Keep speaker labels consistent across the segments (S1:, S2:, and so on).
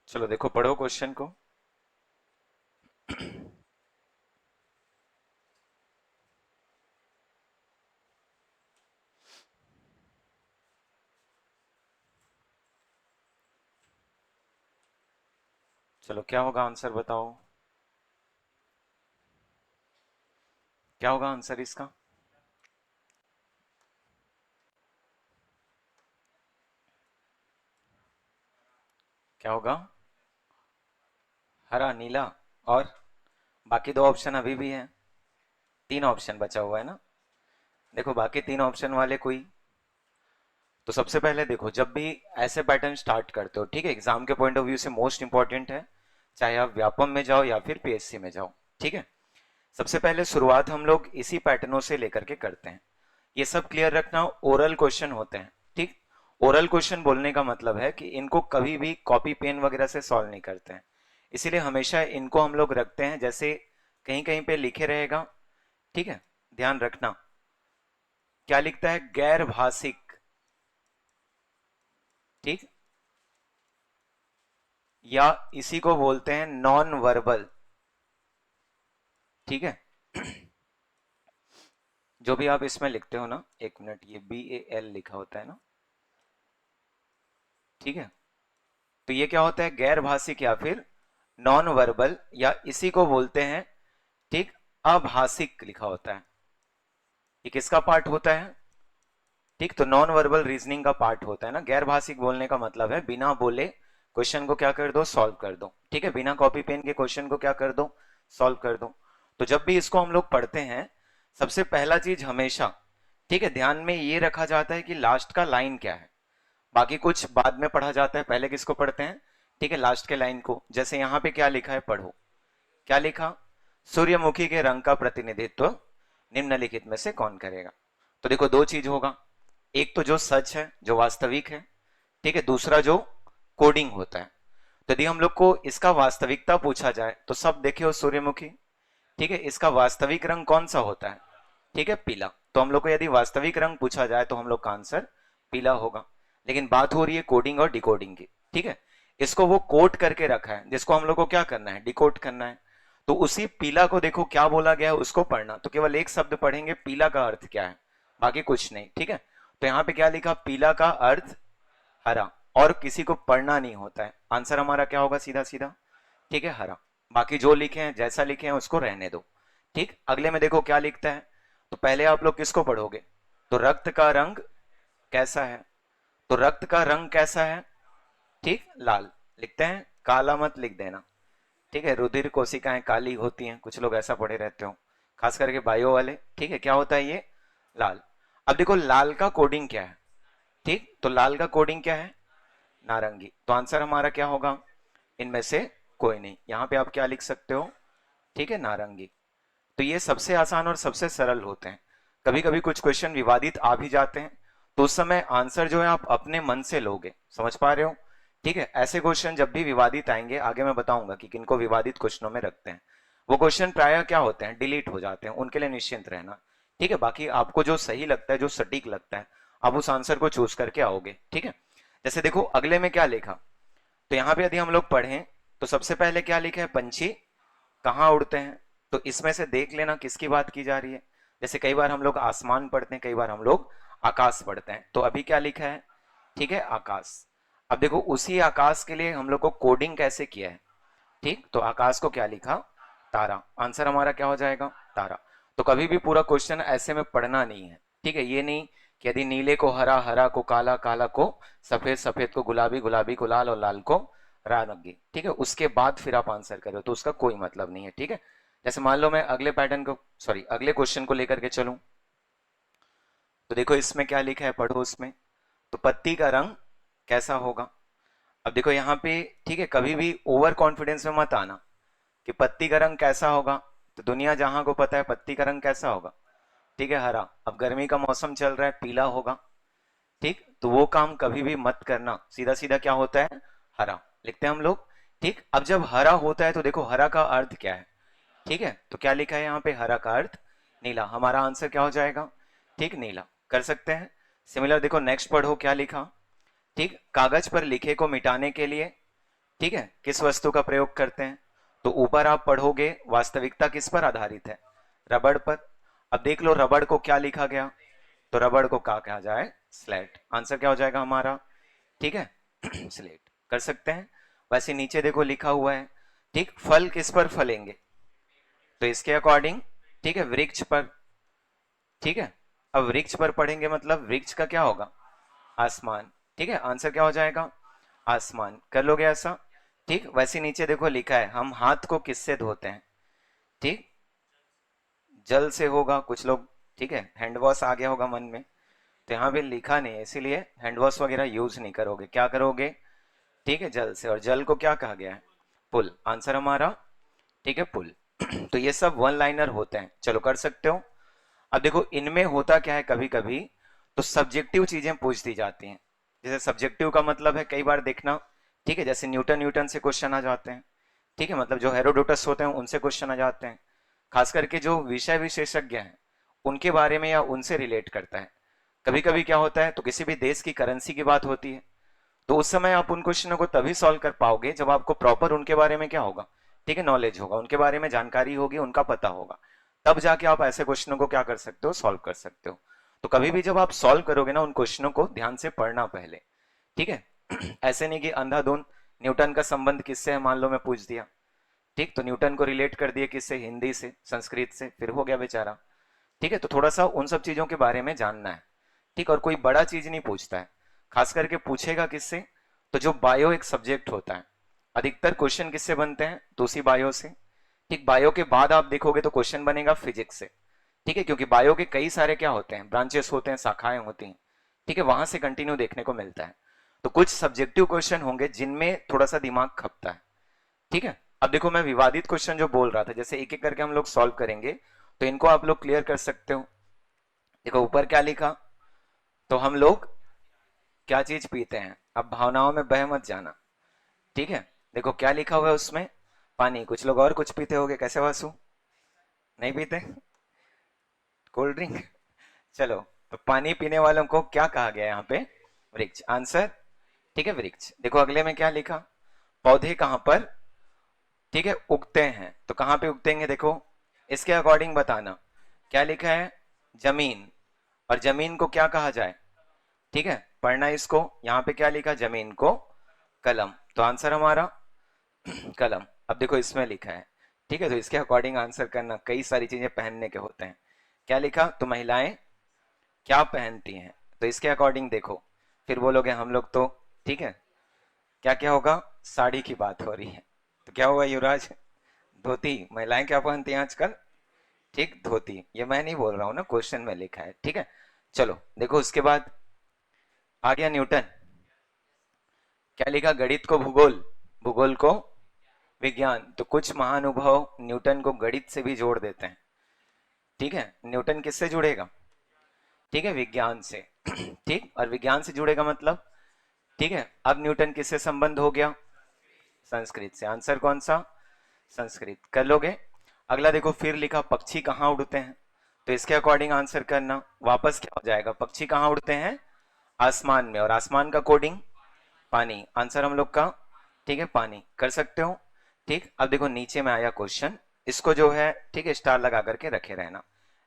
S1: चलो देखो, पढ़ो क्वेश्चन को। चलो, क्या होगा आंसर बताओ। क्या होगा आंसर इसका? क्या होगा? हरा, नीला और बाकी दो ऑप्शन अभी भी हैं। तीन ऑप्शन बचा हुआ है ना। देखो, बाकी तीन ऑप्शन वाले कोई। तो सबसे पहले देखो, जब भी ऐसे पैटर्न स्टार्ट करते हो, ठीक है, एग्जाम के पॉइंट ऑफ व्यू से मोस्ट इंपॉर्टेंट है, चाहे आप व्यापम में जाओ या फिर पीएससी में जाओ। ठीक है। सबसे पहले शुरुआत हम लोग इसी पैटर्नों से लेकर के करते हैं। ये सब क्लियर रखना, ओरल क्वेश्चन होते हैं। ठीक। ओरल क्वेश्चन बोलने का मतलब है कि इनको कभी भी कॉपी पेन वगैरह से सॉल्व नहीं करते हैं। इसीलिए हमेशा इनको हम लोग रखते हैं, जैसे कहीं कहीं पे लिखे रहेगा। ठीक है। ध्यान रखना, क्या लिखता है? गैर भाषिक। ठीक। या इसी को बोलते हैं नॉन वर्बल। ठीक है। जो भी आप इसमें लिखते हो ना, एक मिनट, ये BAL लिखा होता है ना। ठीक है। तो ये क्या होता है? गैर भाषिक या फिर नॉन वर्बल, या इसी को बोलते हैं, ठीक, अभाषिक लिखा होता है। ये किसका पार्ट होता है? ठीक, तो नॉन वर्बल रीजनिंग का पार्ट होता है ना। गैर भाषिक बोलने का मतलब है बिना बोले क्वेश्चन को क्या कर दो? सॉल्व कर दो। ठीक है, बिना कॉपी पेन के क्वेश्चन को क्या कर दो? सॉल्व कर दो। तो जब भी इसको हम लोग पढ़ते हैं, सबसे पहला चीज हमेशा, ठीक है, ध्यान में ये रखा जाता है कि लास्ट का लाइन क्या है। बाकी कुछ बाद में पढ़ा जाता है, पहले किसको पढ़ते हैं? ठीक है, लास्ट के लाइन को। जैसे यहां पे क्या लिखा है, पढ़ो। क्या लिखा? सूर्यमुखी के रंग का प्रतिनिधित्व निम्नलिखित में से कौन करेगा? तो देखो, दो चीज होगा। एक तो जो सच है, जो वास्तविक है। ठीक है। दूसरा जो कोडिंग होता है। तो यदि हम लोग को इसका वास्तविकता पूछा जाए तो सब देखे हो सूर्यमुखी। ठीक है। इसका वास्तविक रंग कौन सा होता है? ठीक है, पीला। तो हम लोग को यदि वास्तविक रंग पूछा जाए तो हम लोग का आंसर पीला होगा। लेकिन बात हो रही है कोडिंग और डिकोडिंग की। ठीक है। इसको वो कोट करके रखा है, जिसको हम लोग को क्या करना है? डिकोड करना है। तो उसी पीला को देखो क्या बोला गया है, उसको पढ़ना। तो केवल एक शब्द पढ़ेंगे, पीला का अर्थ क्या है, बाकी कुछ नहीं। ठीक है। तो यहाँ पे क्या लिखा? पीला का अर्थ हरा। और किसी को पढ़ना नहीं होता है। आंसर हमारा क्या होगा? सीधा सीधा, ठीक है, हरा। बाकी जो लिखे हैं, जैसा लिखे हैं, उसको रहने दो। ठीक। अगले में देखो क्या लिखता है। तो पहले आप लोग किसको पढ़ोगे? तो रक्त का रंग कैसा है? तो रक्त का रंग कैसा है? ठीक, लाल लिखते हैं, काला मत लिख देना। ठीक है। रुधिर कोशिकाएं काली होती हैं, कुछ लोग ऐसा पढ़े रहते हो, खास करके बायो वाले। ठीक है। क्या होता है ये? लाल। अब देखो, लाल का कोडिंग क्या है? ठीक, तो लाल का कोडिंग क्या है? नारंगी। तो आंसर हमारा क्या होगा? इनमें से कोई नहीं। यहां पे आप क्या लिख सकते हो? ठीक है, नारंगी। तो ये सबसे आसान और सबसे सरल होते हैं। कभी कभी कुछ क्वेश्चन विवादित आ भी जाते हैं, तो उस समय आंसर जो है आप अपने मन से लोगे। समझ पा रहे हो? ठीक है। ऐसे क्वेश्चन जब भी विवादित आएंगे, आगे मैं बताऊंगा कि किनको विवादित क्वेश्चनों में रखते हैं। वो क्वेश्चन प्राय क्या होते हैं? डिलीट हो जाते हैं, उनके लिए निश्चिंत रहना। ठीक है। बाकी आपको जो सही लगता है, जो सटीक लगता है, आप उस आंसर को चूज करके आओगे। ठीक है। जैसे देखो, अगले में क्या लिखा। तो यहां पे यदि हम लोग पढ़ें, तो सबसे पहले क्या लिखा है? पंछी कहाँ उड़ते हैं। तो इसमें से देख लेना किसकी बात की जा रही है। जैसे कई बार हम लोग आसमान पढ़ते हैं, कई बार हम लोग आकाश पढ़ते हैं। तो अभी क्या लिखा है? ठीक है, आकाश। अब देखो, उसी आकाश के लिए हम लोग को कोडिंग कैसे किया है। ठीक, तो आकाश को क्या लिखा? तारा। आंसर हमारा क्या हो जाएगा? तारा। तो कभी भी पूरा क्वेश्चन ऐसे में पढ़ना नहीं है। ठीक है। ये नहीं कि यदि नीले को हरा, हरा को काला, काला को सफेद, सफेद को गुलाबी, गुलाबी को लाल और लाल को नारंगी। ठीक है, उसके बाद फिर आप आंसर करो, तो उसका कोई मतलब नहीं है। ठीक है। जैसे मान लो मैं अगले पैटर्न को, सॉरी, अगले क्वेश्चन को लेकर के चलूं, तो देखो इसमें क्या लिखा है, पढ़ो उसमें। तो पत्ती का रंग कैसा होगा? अब देखो यहाँ पे, ठीक है, कभी भी ओवर कॉन्फिडेंस में मत आना कि पत्ती का रंग कैसा होगा। तो दुनिया जहां को पता है पत्ती का रंग कैसा होगा। ठीक है, हरा। अब गर्मी का मौसम चल रहा है, पीला होगा। ठीक, तो वो काम कभी भी मत करना। सीधा सीधा क्या होता है? हरा लिखते हैं हम लोग। ठीक, अब जब हरा होता है तो देखो हरा का अर्थ क्या है। ठीक है, तो क्या लिखा है यहाँ पे? हरा का अर्थ नीला। हमारा आंसर क्या हो जाएगा? ठीक, नीला कर सकते हैं। सिमिलर देखो, नेक्स्ट पढ़ो क्या लिखा। ठीक, कागज पर लिखे को मिटाने के लिए, ठीक है, किस वस्तु का प्रयोग करते हैं? तो ऊपर आप पढ़ोगे वास्तविकता किस पर आधारित है? रबड़ पर। अब देख लो रबड़ को क्या लिखा गया, तो रबड़ को क्या कहा जाए? स्लेट। आंसर क्या हो जाएगा हमारा? ठीक है स्लेट। कर सकते हैं। वैसे नीचे देखो लिखा हुआ है, ठीक, फल किस पर फलेंगे? तो इसके अकॉर्डिंग, ठीक है, वृक्ष पर। ठीक है, अब वृक्ष पर पढ़ेंगे मतलब वृक्ष का क्या होगा? आसमान। ठीक है, आंसर क्या हो जाएगा? आसमान। कर लोगे ऐसा? ठीक। वैसे नीचे देखो लिखा है, हम हाथ को किससे धोते हैं? ठीक, जल से होगा कुछ लोग, ठीक है, हैंड वॉश आ गया होगा मन में, तो यहाँ पे लिखा नहीं है इसीलिए हैंड वॉश वगैरह यूज नहीं करोगे। क्या करोगे? ठीक है, जल से। और जल को क्या कहा गया है? पुल। आंसर हमारा, ठीक है, पुल। तो ये सब वन लाइनर होते हैं, चलो कर सकते हो। अब देखो इनमें होता क्या है, कभी कभी तो सब्जेक्टिव चीजें पूछ दी जाती हैं। जैसे सब्जेक्टिव का मतलब है कई बार देखना, ठीक है, जैसे न्यूटन न्यूटन से क्वेश्चन आ जाते हैं। ठीक है, मतलब जो हेरोडोटस होते हैं उनसे क्वेश्चन आ जाते हैं। खास करके जो विषय विशेषज्ञ हैं उनके बारे में या उनसे रिलेट करता है। कभी कभी क्या होता है, तो किसी भी देश की करेंसी की बात होती है, तो उस समय आप उन क्वेश्चनों को तभी सॉल्व कर पाओगे जब आपको प्रॉपर उनके बारे में क्या होगा, ठीक है, नॉलेज होगा, उनके बारे में जानकारी होगी, उनका पता होगा। तब जाके आप ऐसे क्वेश्चनों को क्या कर सकते हो? सॉल्व कर सकते हो। तो कभी भी जब आप सॉल्व करोगे ना उन क्वेश्चनों को ध्यान से पढ़ना पहले। ठीक है ऐसे नहीं कि अंधाधुंध न्यूटन का संबंध किससे है मान लो मैं पूछ दिया, ठीक, तो न्यूटन को रिलेट कर दिए किससे? हिंदी से, संस्कृत से, फिर हो गया बेचारा। ठीक है, तो थोड़ा सा उन सब चीजों के बारे में जानना है। ठीक, और कोई बड़ा चीज नहीं पूछता है। खास करके पूछेगा किससे? तो जो बायो एक सब्जेक्ट होता है, अधिकतर क्वेश्चन किससे बनते हैं? तो उसी बायो से। ठीक, बायो के बाद आप देखोगे तो क्वेश्चन बनेगा फिजिक्स से। ठीक है, क्योंकि बायो के कई सारे क्या होते हैं? ब्रांचेस होते हैं, शाखाएं होती हैं। ठीक है, वहां से कंटिन्यू देखने को मिलता है। तो कुछ सब्जेक्टिव क्वेश्चन होंगे जिनमें थोड़ा सा दिमाग खपता है। ठीक है, अब देखो मैं विवादित क्वेश्चन जो बोल रहा था, जैसे एक एक करके हम लोग सॉल्व करेंगे, तो इनको आप लोग क्लियर कर सकते हो। देखो ऊपर क्या लिखा, तो हम लोग क्या चीज पीते हैं? अब भावनाओं में बह मत जाना। ठीक है, देखो क्या लिखा हुआ है उसमें, पानी। कुछ लोग और कुछ पीते होंगे, कैसे वासु? नहीं पीते? Cold drink? चलो, तो पानी पीने वालों को क्या कहा गया यहाँ पे? वृक्ष। आंसर, ठीक है, वृक्ष। देखो अगले में क्या लिखा, पौधे कहां पर, ठीक है, उगते हैं? तो कहां पे उगतेंगे देखो, इसके अकॉर्डिंग बताना। क्या लिखा है? जमीन। और जमीन को क्या कहा जाए? ठीक है, पढ़ना इसको। यहां पे क्या लिखा? जमीन को कलम। तो आंसर हमारा कलम। अब देखो इसमें लिखा है, ठीक है, तो इसके अकॉर्डिंग आंसर करना। कई सारी चीजें पहनने के होते हैं। क्या लिखा? तो महिलाएं क्या पहनती हैं? तो इसके अकॉर्डिंग देखो, फिर बोलोगे हम लोग तो, ठीक है, क्या क्या होगा? साड़ी की बात हो रही है, तो क्या होगा युवराज? धोती। महिलाएं क्या पहनती हैं आजकल? ठीक, धोती। ये मैं नहीं बोल रहा हूं ना, क्वेश्चन में लिखा है। ठीक है, चलो देखो उसके बाद आ गया न्यूटन। क्या लिखा? गणित को भूगोल, भूगोल को विज्ञान। तो कुछ महानुभाव न्यूटन को गणित से भी जोड़ देते हैं। ठीक है, न्यूटन किससे जुड़ेगा? ठीक है, विज्ञान से। ठीक, और विज्ञान से जुड़ेगा मतलब, ठीक है, अब न्यूटन किससे संबंध हो गया? संस्कृत से। आंसर कौन सा? संस्कृत। कर लोगे? अगला देखो फिर लिखा, पक्षी कहाँ उड़ते हैं? तो इसके अकॉर्डिंग आंसर करना। वापस क्या हो जाएगा? पक्षी कहाँ उड़ते हैं? आसमान में। और आसमान का कोडिंग पानी। आंसर हम लोग का, ठीक है, पानी। कर सकते हो। ठीक, अब देखो नीचे में आया क्वेश्चन, इसको जो है, ठीक है, स्टार लगा करके रखे रहना।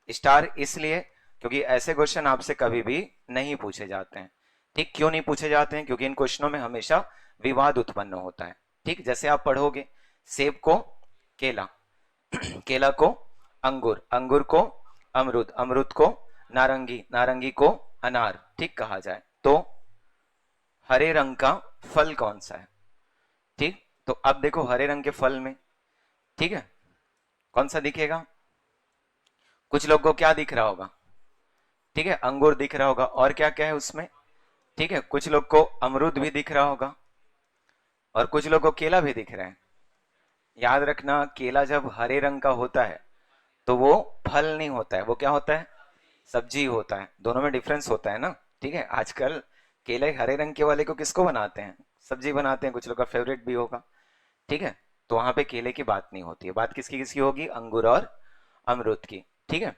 S1: स्टार इसलिए क्योंकि ऐसे क्वेश्चन आपसे कभी भी नहीं पूछे जाते हैं। ठीक, क्यों नहीं पूछे जाते हैं? क्योंकि इन क्वेश्चनों में हमेशा विवाद उत्पन्न होता है। ठीक, जैसे आप पढ़ोगे, सेब को केला, केला को अंगूर, अंगूर को अमरूद, अमरूद को नारंगी, नारंगी को अनार, ठीक, कहा जाए तो हरे रंग का फल कौन सा है? ठीक, तो अब देखो हरे रंग के फल में, ठीक है, कौन सा दिखेगा? कुछ लोग को क्या दिख रहा होगा? ठीक है, अंगूर दिख रहा होगा। और क्या क्या है उसमें? ठीक है, कुछ लोग को अमरूद भी दिख रहा होगा, और कुछ लोग को केला भी दिख रहा है। याद रखना, केला जब हरे रंग का होता है तो वो फल नहीं होता है, वो क्या होता है? सब्जी होता है। दोनों में डिफरेंस होता है ना। ठीक है, आजकल केले हरे रंग के वाले को किसको बनाते हैं? सब्जी बनाते हैं, कुछ लोग का फेवरेट भी होगा। ठीक है, तो वहां पे केले की बात नहीं होती है, बात किसकी किसकी होगी? अंगूर और अमरूद की। ठीक है,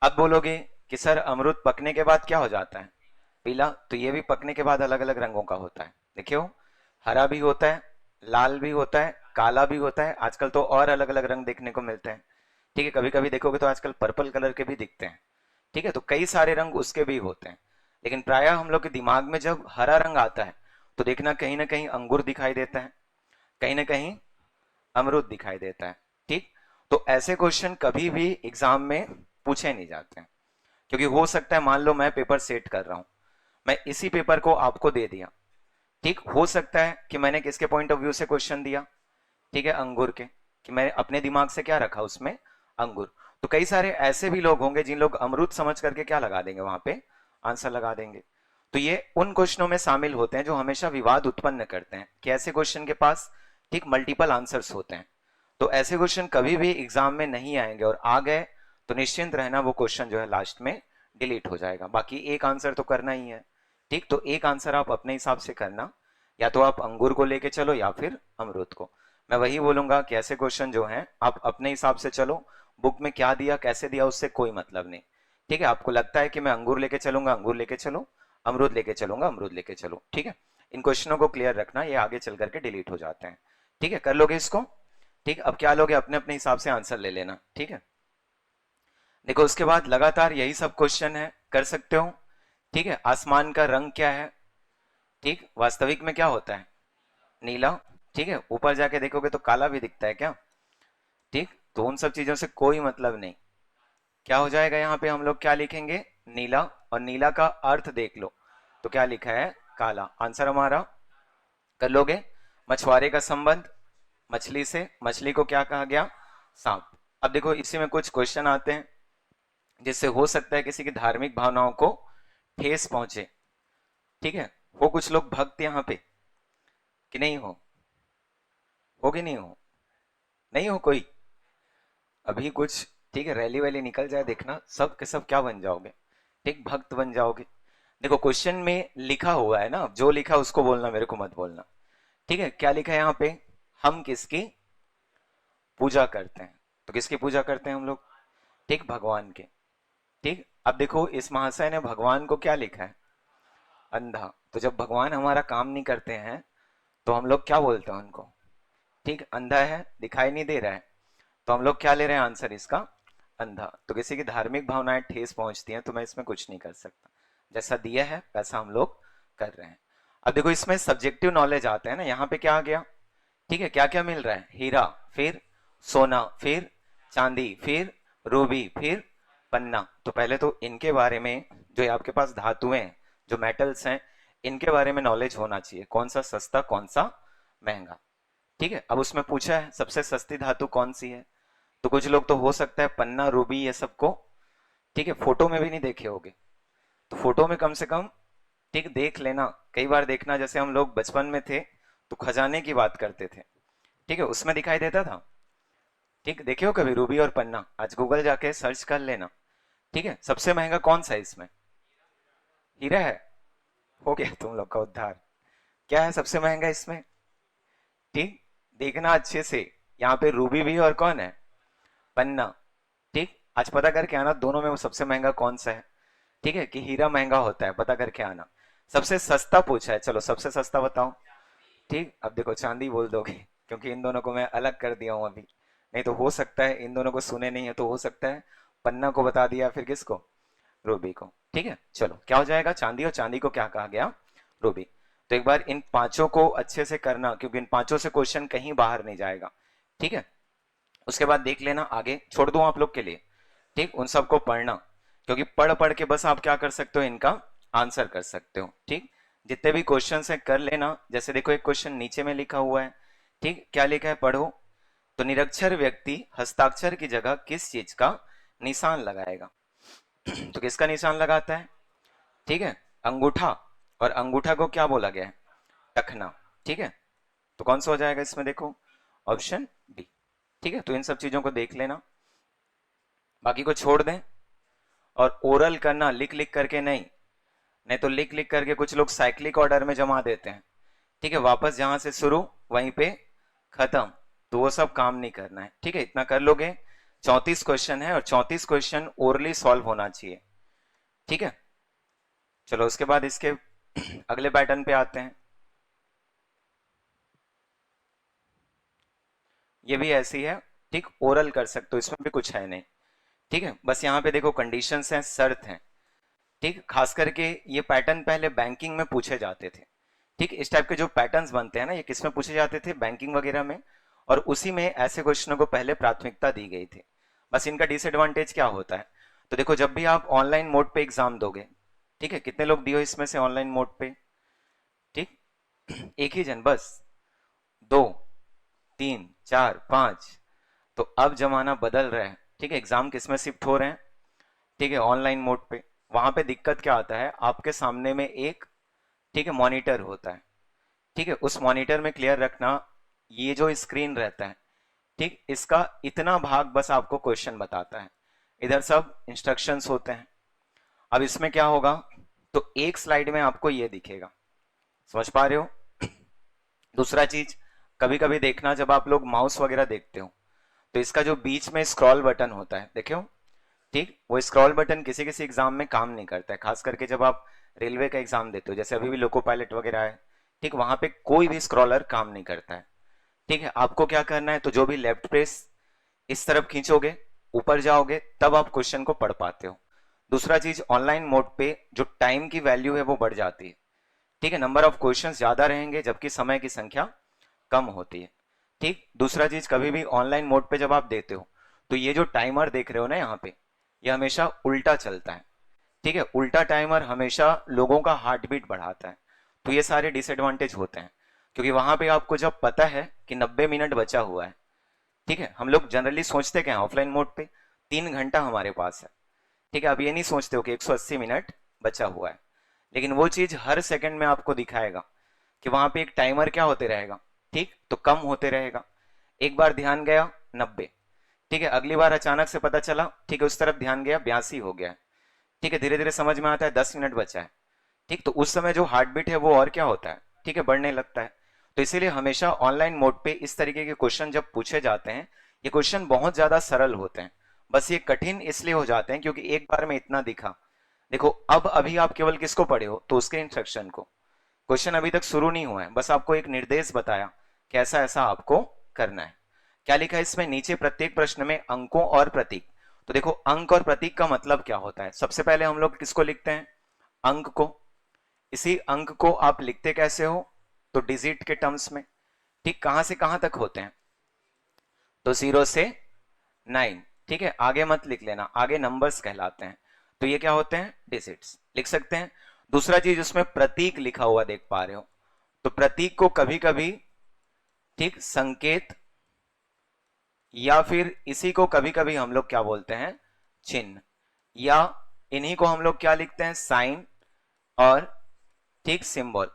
S1: अब बोलोगे कि सर अमरूद पकने के बाद क्या हो जाता है? पीला। तो ये भी पकने के बाद अलग अलग रंगों का होता है। देखियो, हरा भी होता है, लाल भी होता है, काला भी होता है, आजकल तो और अलग अलग रंग देखने को मिलते हैं। ठीक है, कभी कभी देखोगे तो आजकल पर्पल कलर के भी दिखते हैं। ठीक है, तो कई सारे रंग उसके भी होते हैं, लेकिन प्रायः हम लोग के दिमाग में जब हरा रंग आता है तो देखना कहीं ना कहीं अंगूर दिखाई देता है, कहीं ना कहीं अमरूद दिखाई देता है। ठीक, तो ऐसे क्वेश्चन कभी भी एग्जाम में पूछे नहीं जाते हैं, क्योंकि हो सकता है मान लो मैं पेपर सेट कर रहा हूं, मैं इसी पेपर को आपको दे दिया। ठीक, हो सकता है कि मैंने किसके पॉइंट ऑफ व्यू से क्वेश्चन दिया, ठीक है, अंगूर के, कि मैंने अपने दिमाग से क्या रखा उसमें, अंगूर। तो कई सारे ऐसे भी लोग होंगे जिन लोग अमरूद समझ करके क्या लगा देंगे वहां पे, आंसर लगा देंगे। तो ये उन क्वेश्चनों में शामिल होते हैं जो हमेशा विवाद उत्पन्न करते हैं, कि ऐसे क्वेश्चन के पास ठीक मल्टीपल आंसर्स होते हैं। तो ऐसे क्वेश्चन कभी भी एग्जाम में नहीं आएंगे, और आ गए तो निश्चिंत रहना वो क्वेश्चन जो है लास्ट में डिलीट हो जाएगा। बाकी एक आंसर तो करना ही है। ठीक, तो एक आंसर आप अपने हिसाब से करना, या तो आप अंगूर को लेके चलो या फिर अमरूद को। मैं वही बोलूंगा कि ऐसे क्वेश्चन जो हैं आप अपने हिसाब से चलो, बुक में क्या दिया कैसे दिया उससे कोई मतलब नहीं। ठीक है, आपको लगता है कि मैं अंगूर लेके चलूंगा, अंगूर लेके चलो, अमरूद लेके चलूंगा, अमरूद लेके चलो। ठीक है, इन क्वेश्चनों को क्लियर रखना, ये आगे चल करके डिलीट हो जाते हैं। ठीक है, कर लोगे इसको। ठीक, अब क्या लोगे, अपने अपने हिसाब से आंसर ले लेना। ठीक है, देखो उसके बाद लगातार यही सब क्वेश्चन है, कर सकते हो। ठीक है, आसमान का रंग क्या है, ठीक, वास्तविक में क्या होता है, नीला। ठीक है, ऊपर जाके देखोगे तो काला भी दिखता है क्या। ठीक, तो उन सब चीजों से कोई मतलब नहीं। क्या हो जाएगा यहाँ पे, हम लोग क्या लिखेंगे, नीला, और नीला का अर्थ देख लो तो क्या लिखा है, काला। आंसर हमारा कर लोगे। मछुआरे का संबंध मछली से, मछली को क्या कहा गया, सांप। अब देखो इसी में कुछ क्वेश्चन आते हैं जिससे हो सकता है किसी की धार्मिक भावनाओं को ठेस पहुंचे। ठीक है, हो कुछ लोग भक्त यहाँ पे कि नहीं हो कि नहीं हो, नहीं हो कोई अभी कुछ। ठीक है, रैली वैली निकल जाए देखना, सब के सब क्या बन जाओगे, ठीक, भक्त बन जाओगे। देखो क्वेश्चन में लिखा हुआ है ना, जो लिखा उसको बोलना, मेरे को मत बोलना। ठीक है, क्या लिखा है यहाँ पे, हम किसकी पूजा करते हैं, तो किसकी पूजा करते हैं हम लोग, ठीक, भगवान के। ठीक, अब देखो इस महाशय ने भगवान को क्या लिखा है, अंधा। तो जब भगवान हमारा काम नहीं करते हैं तो हम लोग क्या बोलते हैं उनको, ठीक, अंधा है, दिखाई नहीं दे रहा है, तो हम लोग क्या ले रहे हैं आंसर इसका, अंधा। तो किसी की धार्मिक भावनाएं ठेस पहुंचती हैं तो मैं इसमें कुछ नहीं कर सकता, जैसा दिया है वैसा हम लोग कर रहे हैं। अब देखो इसमें सब्जेक्टिव नॉलेज आते हैं ना, यहाँ पे क्या आ गया, ठीक है, क्या क्या मिल रहा है, हीरा, फिर सोना, फिर चांदी, फिर रूबी, फिर पन्ना। तो पहले तो इनके बारे में, जो ये आपके पास धातुएं, जो मेटल्स हैं, इनके बारे में नॉलेज होना चाहिए, कौन सा सस्ता कौन सा महंगा। ठीक है, अब उसमें पूछा है सबसे सस्ती धातु कौन सी है, तो कुछ लोग तो हो सकता है पन्ना रूबी ये सबको, ठीक है, फोटो में भी नहीं देखे होगे, तो फोटो में कम से कम ठीक देख लेना। कई बार देखना, जैसे हम लोग बचपन में थे तो खजाने की बात करते थे, ठीक है, उसमें दिखाई देता था। ठीक, देखे हो कभी रूबी और पन्ना, आज गूगल जाके सर्च कर लेना। ठीक है, सबसे महंगा कौन सा है इसमें, हीरा है। हो गया तुम लोग का उद्धार। क्या है सबसे महंगा इसमें, ठीक, देखना अच्छे से, यहाँ पे रूबी भी और कौन है, पन्ना। ठीक, आज पता करके आना दोनों में वो सबसे महंगा कौन सा है। ठीक है, कि हीरा महंगा होता है, पता करके आना। सबसे सस्ता पूछा है, चलो सबसे सस्ता बताओ। ठीक, अब देखो चांदी बोल दोगे क्योंकि इन दोनों को मैं अलग कर दिया हूं अभी, नहीं तो हो सकता है इन दोनों को सुने नहीं है, तो हो सकता है पन्ना को बता दिया, फिर किसको, रूबी को। ठीक है, चलो क्या हो जाएगा, चांदी, और चांदी को क्या कहा गया, रूबी। तो एक बार इन पांचों को अच्छे से करना, क्योंकि इन पांचों से क्वेश्चन कहीं बाहर नहीं जाएगा। ठीक है, उसके बाद देख लेना आगे, छोड़ दूं आप लोग के लिए। ठीक, उन सबको पढ़ना, क्योंकि पढ़ पढ़ के बस आप क्या कर सकते हो, इनका आंसर कर सकते हो। ठीक, जितने भी क्वेश्चन है कर लेना। जैसे देखो एक क्वेश्चन नीचे में लिखा हुआ है, ठीक, क्या लिखा है पढ़ो, तो निरक्षर व्यक्ति हस्ताक्षर की जगह किस चीज का निशान लगाएगा, तो किसका निशान लगाता है, ठीक है, अंगूठा, और अंगूठा को क्या बोला गया है, टखना। ठीक है, तो कौन सा हो जाएगा इसमें, देखो ऑप्शन बी। ठीक है, तो इन सब चीजों को देख लेना, बाकी को छोड़ दें। और ओरल करना लिख लिख करके नहीं, नहीं तो लिख लिख करके कुछ लोग साइक्लिक ऑर्डर में जमा देते हैं। ठीक है, वापस जहां से शुरू वहीं पे खत्म, तो वो सब काम नहीं करना है। ठीक है, इतना कर लोगे। 34 क्वेश्चन है और 34 क्वेश्चन ओरली सॉल्व होना चाहिए। ठीक है, चलो उसके बाद इसके अगले पैटर्न पे आते हैं। ये भी ऐसी है, ठीक, ओरल कर सकते हो, इसमें भी कुछ है नहीं, ठीक है। बस यहाँ पे देखो कंडीशंस हैं, शर्त हैं, ठीक। खास करके ये पैटर्न पहले बैंकिंग में पूछे जाते थे, ठीक। इस टाइप के जो पैटर्न्स बनते हैं ना, ये किस में पूछे जाते थे, बैंकिंग वगैरह में, और उसी में ऐसे क्वेश्चनों को पहले प्राथमिकता दी गई थी। बस इनका डिसएडवांटेज क्या होता है, तो देखो जब भी आप ऑनलाइन मोड पे एग्जाम दोगे, ठीक है, कितने लोग दिए हो इसमें से ऑनलाइन मोड पे, ठीक, एक ही जन बस, दो, तीन, चार, पांच। तो अब जमाना बदल रहा है, ठीक है, एग्जाम किस में शिफ्ट हो रहे हैं, ठीक है, ऑनलाइन मोड पे। वहां पे दिक्कत क्या आता है, आपके सामने में एक, ठीक है, मॉनिटर होता है, ठीक है, उस मॉनिटर में क्लियर रखना, ये जो स्क्रीन रहता है, ठीक, इसका इतना भाग बस आपको क्वेश्चन बताता है, इधर सब इंस्ट्रक्शंस होते हैं। अब इसमें क्या होगा, तो एक स्लाइड में आपको ये दिखेगा, समझ पा रहे हो। दूसरा चीज, कभी कभी देखना जब आप लोग माउस वगैरह देखते हो, तो इसका जो बीच में स्क्रॉल बटन होता है, देखो, ठीक, वो स्क्रॉल बटन किसी किसी एग्जाम में काम नहीं करता है, खास करके जब आप रेलवे का एग्जाम देते हो, जैसे अभी भी लोको पायलट वगैरह है, ठीक, वहां पे कोई भी स्क्रॉलर काम नहीं करता है, ठीक है। आपको क्या करना है, तो जो भी लेफ्ट प्रेस इस तरफ खींचोगे, ऊपर जाओगे, तब आप क्वेश्चन को पढ़ पाते हो। दूसरा चीज, ऑनलाइन मोड पे जो टाइम की वैल्यू है वो बढ़ जाती है, ठीक है, नंबर ऑफ क्वेश्चंस ज्यादा रहेंगे जबकि समय की संख्या कम होती है, ठीक। दूसरा चीज, कभी भी ऑनलाइन मोड पे जब आप देते हो, तो ये जो टाइमर देख रहे हो ना यहाँ पे, ये हमेशा उल्टा चलता है, ठीक है। उल्टा टाइमर हमेशा लोगों का हार्ट बीट बढ़ाता है, तो ये सारे डिसएडवांटेज होते हैं, क्योंकि वहां पे आपको जब पता है कि 90 मिनट बचा हुआ है, ठीक है, हम लोग जनरली सोचते क्या है, ऑफलाइन मोड पे 3 घंटा हमारे पास है, ठीक है। अब ये नहीं सोचते हो कि 180 मिनट बचा हुआ है, लेकिन वो चीज हर सेकंड में आपको दिखाएगा कि वहां पे एक टाइमर क्या होते रहेगा, ठीक, तो कम होते रहेगा। एक बार ध्यान गया 90, ठीक है, अगली बार अचानक से पता चला, ठीक है, उस तरफ ध्यान गया 82 हो गया, ठीक है, धीरे धीरे समझ में आता है 10 मिनट बचा है, ठीक। तो उस समय जो हार्ट बीट है वो और क्या होता है, ठीक है, बढ़ने लगता है। तो इसीलिए हमेशा ऑनलाइन मोड पे इस तरीके के क्वेश्चन जब पूछे जाते हैं, ये क्वेश्चन बहुत ज्यादा सरल होते हैं, बस ये कठिन इसलिए हो जाते हैं क्योंकि एक बार में इतना दिखा। देखो अब अभी आप केवल किसको पढ़े हो, तो उसके इंस्ट्रक्शन को, क्वेश्चन अभी तक शुरू नहीं हुआ है, बस आपको एक निर्देश बताया कि ऐसा ऐसा आपको करना है। क्या लिखा है इसमें नीचे, प्रत्येक प्रश्न में अंकों और प्रतीक। तो देखो अंक और प्रतीक का मतलब क्या होता है, सबसे पहले हम लोग किसको लिखते हैं, अंक को। इसी अंक को आप लिखते कैसे हो, तो डिजिट के टर्म्स में, ठीक, कहां से कहां तक होते हैं, तो 0 से 9, ठीक है, आगे मत लिख लेना, आगे नंबर्स कहलाते हैं, तो ये क्या होते हैं, डिजिट्स लिख सकते हैं। दूसरा चीज, उसमें प्रतीक लिखा हुआ देख पा रहे हो, तो प्रतीक को कभी कभी, ठीक, संकेत, या फिर इसी को कभी कभी हम लोग क्या बोलते हैं, चिन्ह, या इन्हीं को हम लोग क्या लिखते हैं, साइन और, ठीक, सिंबल।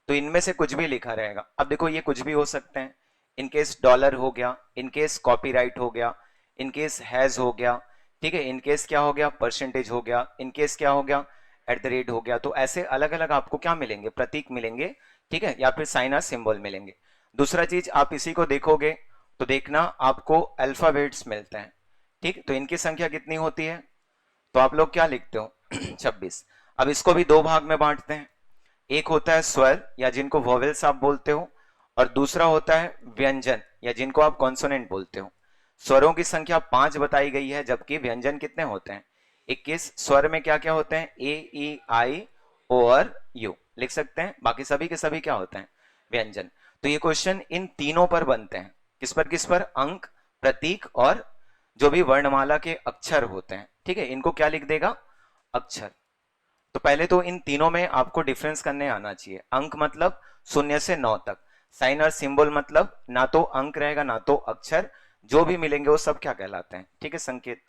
S1: तो इनमें से कुछ भी लिखा रहेगा। अब देखो ये कुछ भी हो सकते हैं, इनकेस डॉलर हो गया, इनकेस कॉपीराइट हो गया, इनकेस हैज हो गया, ठीक है, इनकेस क्या हो गया, परसेंटेज हो गया, इनकेस क्या हो गया, एट द रेट हो गया। तो ऐसे अलग अलग आपको क्या मिलेंगे, प्रतीक मिलेंगे, ठीक है, या फिर साइन और सिंबल मिलेंगे। दूसरा चीज, आप इसी को देखोगे तो देखना आपको अल्फाबेट्स मिलते हैं, ठीक, तो इनकी संख्या कितनी होती है, तो आप लोग क्या लिखते हो 26। अब इसको भी दो भाग में बांटते हैं, एक होता है स्वर या जिनको वोवेल्स आप बोलते हो, और दूसरा होता है व्यंजन या जिनको आप कॉन्सोनेंट बोलते हो। स्वरों की संख्या 5 बताई गई है, जबकि व्यंजन कितने होते हैं, 21। स्वर में क्या क्या होते हैं, ए, ई, आई, ओ और यू लिख सकते हैं, बाकी सभी के सभी क्या होते हैं, व्यंजन। तो ये क्वेश्चन इन तीनों पर बनते हैं, किस पर, अंक, प्रतीक और जो भी वर्णमाला के अक्षर होते हैं, ठीक है, इनको क्या लिख देगा, अक्षर। तो पहले तो इन तीनों में आपको डिफरेंस करने आना चाहिए। अंक मतलब 0 से 9 तक, साइन और सिंबल मतलब ना तो अंक रहेगा ना तो अक्षर, जो भी मिलेंगे वो सब क्या कहलाते हैं, ठीक है, संकेत।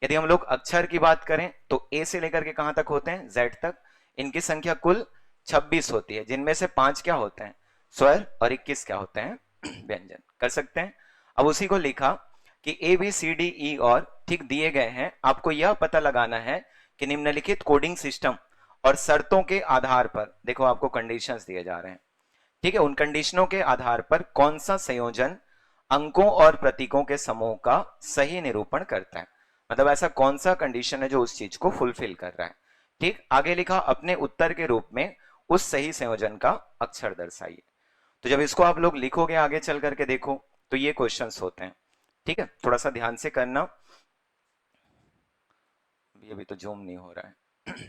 S1: यदि हम लोग अक्षर की बात करें तो ए से लेकर के कहां तक होते हैं, जेड तक। इनकी संख्या कुल 26 होती है, जिनमें से 5 क्या होते हैं, स्वर, और 21 क्या होते हैं, व्यंजन। कर सकते हैं। अब उसी को लिखा कि A B C D E और, ठीक, दिए गए हैं, आपको यह पता लगाना है कि निम्नलिखित कोडिंग सिस्टम और शर्तों के आधार पर, देखो आपको कंडीशंस दिए जा रहे हैं, ठीक है, उन कंडीशनों के आधार पर कौन सा संयोजन अंकों और प्रतीकों के समूह का सही निरूपण करता है, मतलब ऐसा कौन सा कंडीशन है जो उस चीज को फुलफिल कर रहा है, ठीक। आगे लिखा, अपने उत्तर के रूप में उस सही संयोजन का अक्षर दर्शाइए। तो जब इसको आप लोग लिखोगे आगे चल करके देखो, तो ये क्वेश्चंस होते हैं। ठीक है, थोड़ा सा ध्यान से करना। ये भी तो जूम नहीं हो रहा है।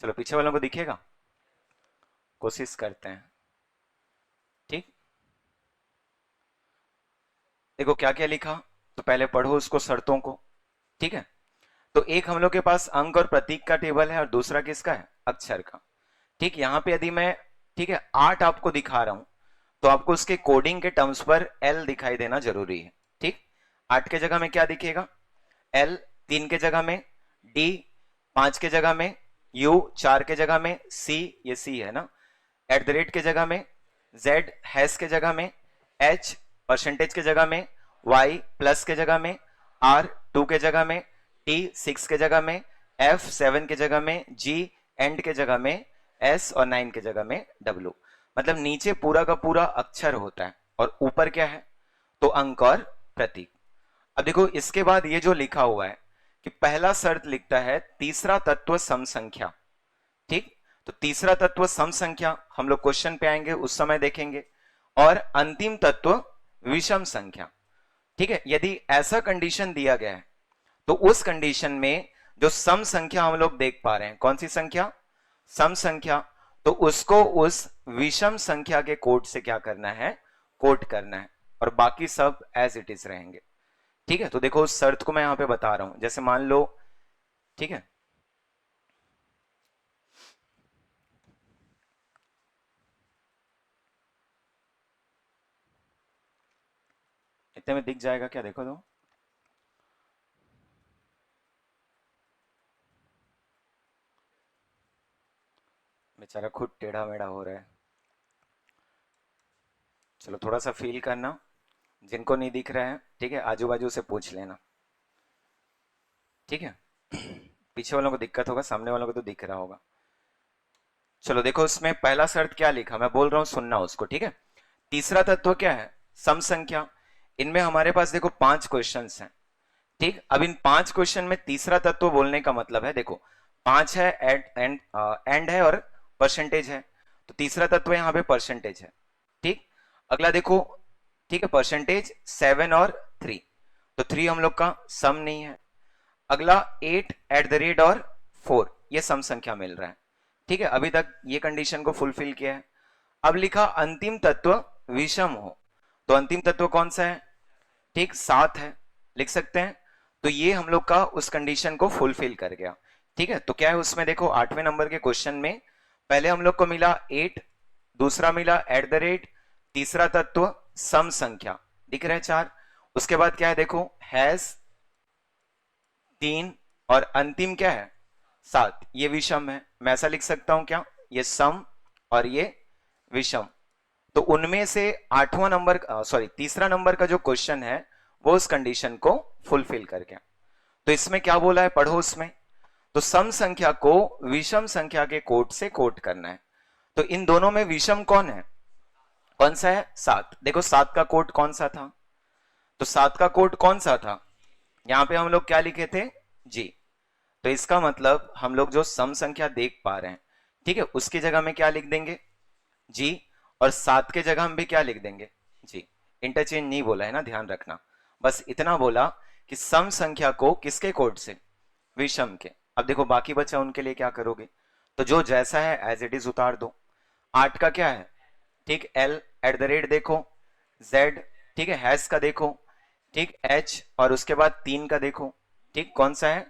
S1: चलो पीछे वालों को दिखेगा, कोशिश करते हैं। ठीक, देखो क्या क्या लिखा, तो पहले पढ़ो उसको, शर्तों को। ठीक है, तो एक हम लोग के पास अंक और प्रतीक का टेबल है और दूसरा किसका है, अक्षर का। ठीक, यहां पे यदि मैं, ठीक है, 8 आपको दिखा रहा हूं, तो आपको उसके कोडिंग के टर्म्स पर एल दिखाई देना जरूरी है। ठीक, 8 के जगह में क्या दिखेगा, एल, 3 के जगह में डी, 5 के जगह में यू, 4 के जगह में सी, ये सी है ना, एट द रेट के जगह में जेड, हैश के जगह में एच, परसेंटेज के जगह में वाई, प्लस के जगह में आर, 2 के जगह में टी, 6 के जगह में एफ, 7 के जगह में जी, एंड के जगह में एस और 9 के जगह में डब्ल्यू। मतलब नीचे पूरा का पूरा अक्षर होता है और ऊपर क्या है, तो अंक और प्रतीक। अब देखो इसके बाद ये जो लिखा हुआ है कि पहला शर्त लिखता है तीसरा तत्व सम संख्या। ठीक, तो तीसरा तत्व सम संख्या हम लोग क्वेश्चन पे आएंगे उस समय देखेंगे, और अंतिम तत्व विषम संख्या। ठीक है, यदि ऐसा कंडीशन दिया गया है तो उस कंडीशन में जो सम संख्या हम लोग देख पा रहे हैं, कौन सी संख्या, सम संख्या, तो उसको उस विषम संख्या के कोड से क्या करना है, कोट करना है, और बाकी सब एज इट इज रहेंगे। ठीक है, तो देखो उस शर्त को मैं यहां पे बता रहा हूं, जैसे मान लो, ठीक है, इतने में दिख जाएगा क्या, देखो तो, बेचारा खुद टेढ़ा मेढ़ा हो रहा है। चलो थोड़ा सा फील करना, जिनको नहीं दिख रहा है, ठीक है, आजू बाजू से पूछ लेना। ठीक है, पीछे वालों को दिक्कत होगा, सामने वालों को तो दिख रहा होगा। चलो देखो उसमें पहला शर्त क्या लिखा, मैं बोल रहा हूं सुनना उसको। ठीक है, तीसरा तत्व क्या है, सम संख्या। इनमें हमारे पास देखो 5 क्वेश्चंस हैं। ठीक, अब इन 5 क्वेश्चन में तीसरा तत्व बोलने का मतलब है, देखो 5 है, एंड है और परसेंटेज है, तो तीसरा तत्व यहां पे परसेंटेज है। ठीक, अगला देखो, ठीक है, परसेंटेज 7 और 3, तो 3 हम लोग का सम नहीं है। अगला 8 एट द रेट और 4, ये सम संख्या मिल रहा है। ठीक है, अभी तक ये कंडीशन को फुलफिल किया है। अब लिखा अंतिम तत्व विषम हो, तो अंतिम तत्व कौन सा है, ठीक 7 है, लिख सकते हैं। तो ये हम लोग का उस कंडीशन को फुलफिल कर गया। ठीक है, तो क्या है उसमें, देखो 8वें नंबर के क्वेश्चन में पहले हम लोग को मिला 8, दूसरा मिला एट द रेट, तीसरा तत्व सम संख्या, दिख रहे हैं 4, उसके बाद क्या है देखो हैज 3, और अंतिम क्या है 7, ये विषम है। मैं ऐसा लिख सकता हूं क्या, ये सम और ये विषम। तो उनमें से 8वां नंबर, सॉरी तीसरा नंबर का जो क्वेश्चन है वो उस कंडीशन को फुलफिल कर गया। तो इसमें क्या बोला है, पढ़ो उसमें, तो सम संख्या को विषम संख्या के कोट से कोट करना है। तो इन दोनों में विषम कौन है, कौन सा है, 7। देखो 7 का कोट कौन सा था, तो 7 का कोट कौन सा था, यहां पे हम लोग क्या लिखे थे, जी। तो इसका मतलब हम लोग जो सम संख्या देख पा रहे हैं, ठीक है, उसकी जगह में क्या लिख देंगे, जी, और 7 के जगह हम भी क्या लिख देंगे, जी। इंटरचेंज नहीं बोला है ना, ध्यान रखना, बस इतना बोला कि सम संख्या को किसके कोड से, विषम के। अब देखो बाकी बचा उनके लिए क्या करोगे, तो जो जैसा है एज इट इज उतार दो। 8 का क्या है, ठीक, एल एट द रेट देखो, जेड, ठीक है, हैश का देखो, ठीक, एच, और उसके बाद 3 का देखो, ठीक, कौन सा है,